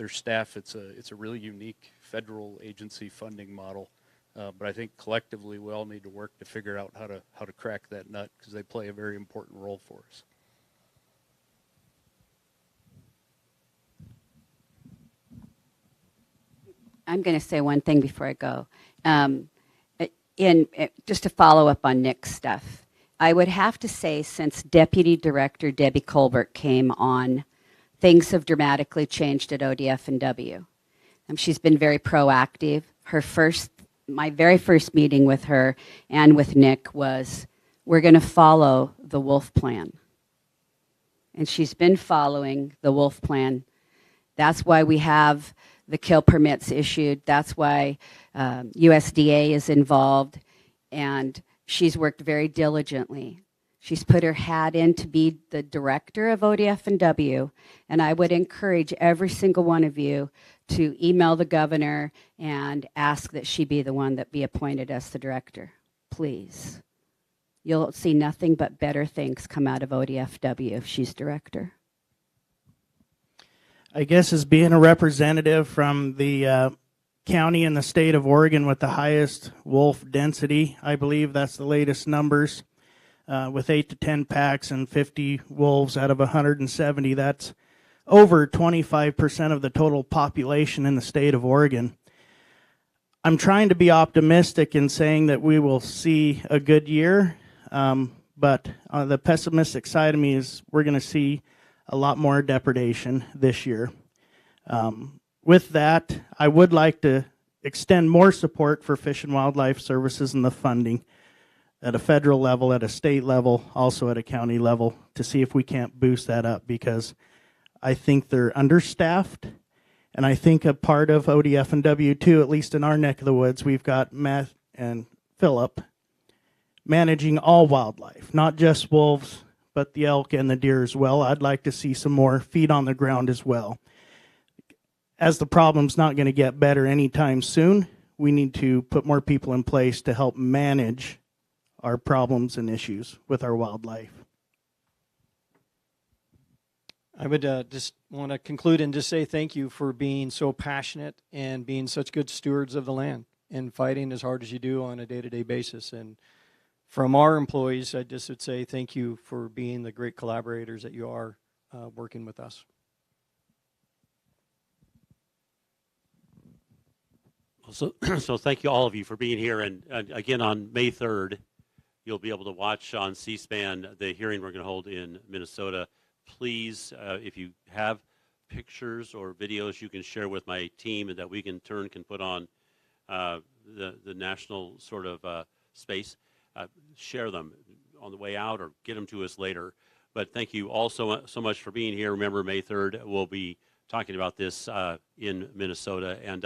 staff. It's a really unique federal agency funding model, but I think collectively we all need to work to figure out how to crack that nut because they play a very important role for us. I'm going to say one thing before I go. Just to follow up on Nick's stuff, I would have to say since Deputy Director Debbie Colbert came on, things have dramatically changed at ODF&W. She's been very proactive. My very first meeting with her and with Nick was, we're going to follow the wolf plan. And she's been following the wolf plan. That's why we have the kill permits issued. That's why USDA is involved, and she's worked very diligently. She's put her hat in to be the director of ODF&W, and I would encourage every single one of you to email the governor and ask that she be the one that be appointed as the director, please. You'll see nothing but better things come out of ODF&W if she's director. I guess as being a representative from the county in the state of Oregon with the highest wolf density, I believe that's the latest numbers, with 8 to 10 packs and 50 wolves out of 170, that's over 25% of the total population in the state of Oregon. I'm trying to be optimistic in saying that we will see a good year, but the pessimistic side of me is we're going to see a lot more depredation this year. With that, I would like to extend more support for Fish and Wildlife Services and the funding at a federal level, at a state level, also at a county level, to see if we can't boost that up, because I think they're understaffed, and I think a part of ODF&W too, at least in our neck of the woods, we've got Matt and Philip managing all wildlife, not just wolves, but the elk and the deer as well. I'd like to see some more feet on the ground as well. As the problem's not going to get better anytime soon, we need to put more people in place to help manage our problems and issues with our wildlife. I would just want to conclude and just say thank you for being so passionate and being such good stewards of the land and fighting as hard as you do on a day-to-day basis. And from our employees, I just would say thank you for being the great collaborators that you are working with us. So thank you all of you for being here. And again, on May 3rd, you'll be able to watch on C-SPAN the hearing we're going to hold in Minnesota. Please, if you have pictures or videos you can share with my team and that we can put on the national sort of space, share them on the way out or get them to us later. But thank you all so much for being here. Remember, May 3rd, we'll be talking about this in Minnesota, and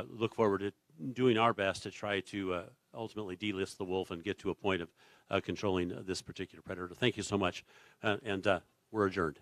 look forward to doing our best to try to ultimately delist the wolf and get to a point of controlling this particular predator. Thank you so much, and we're adjourned.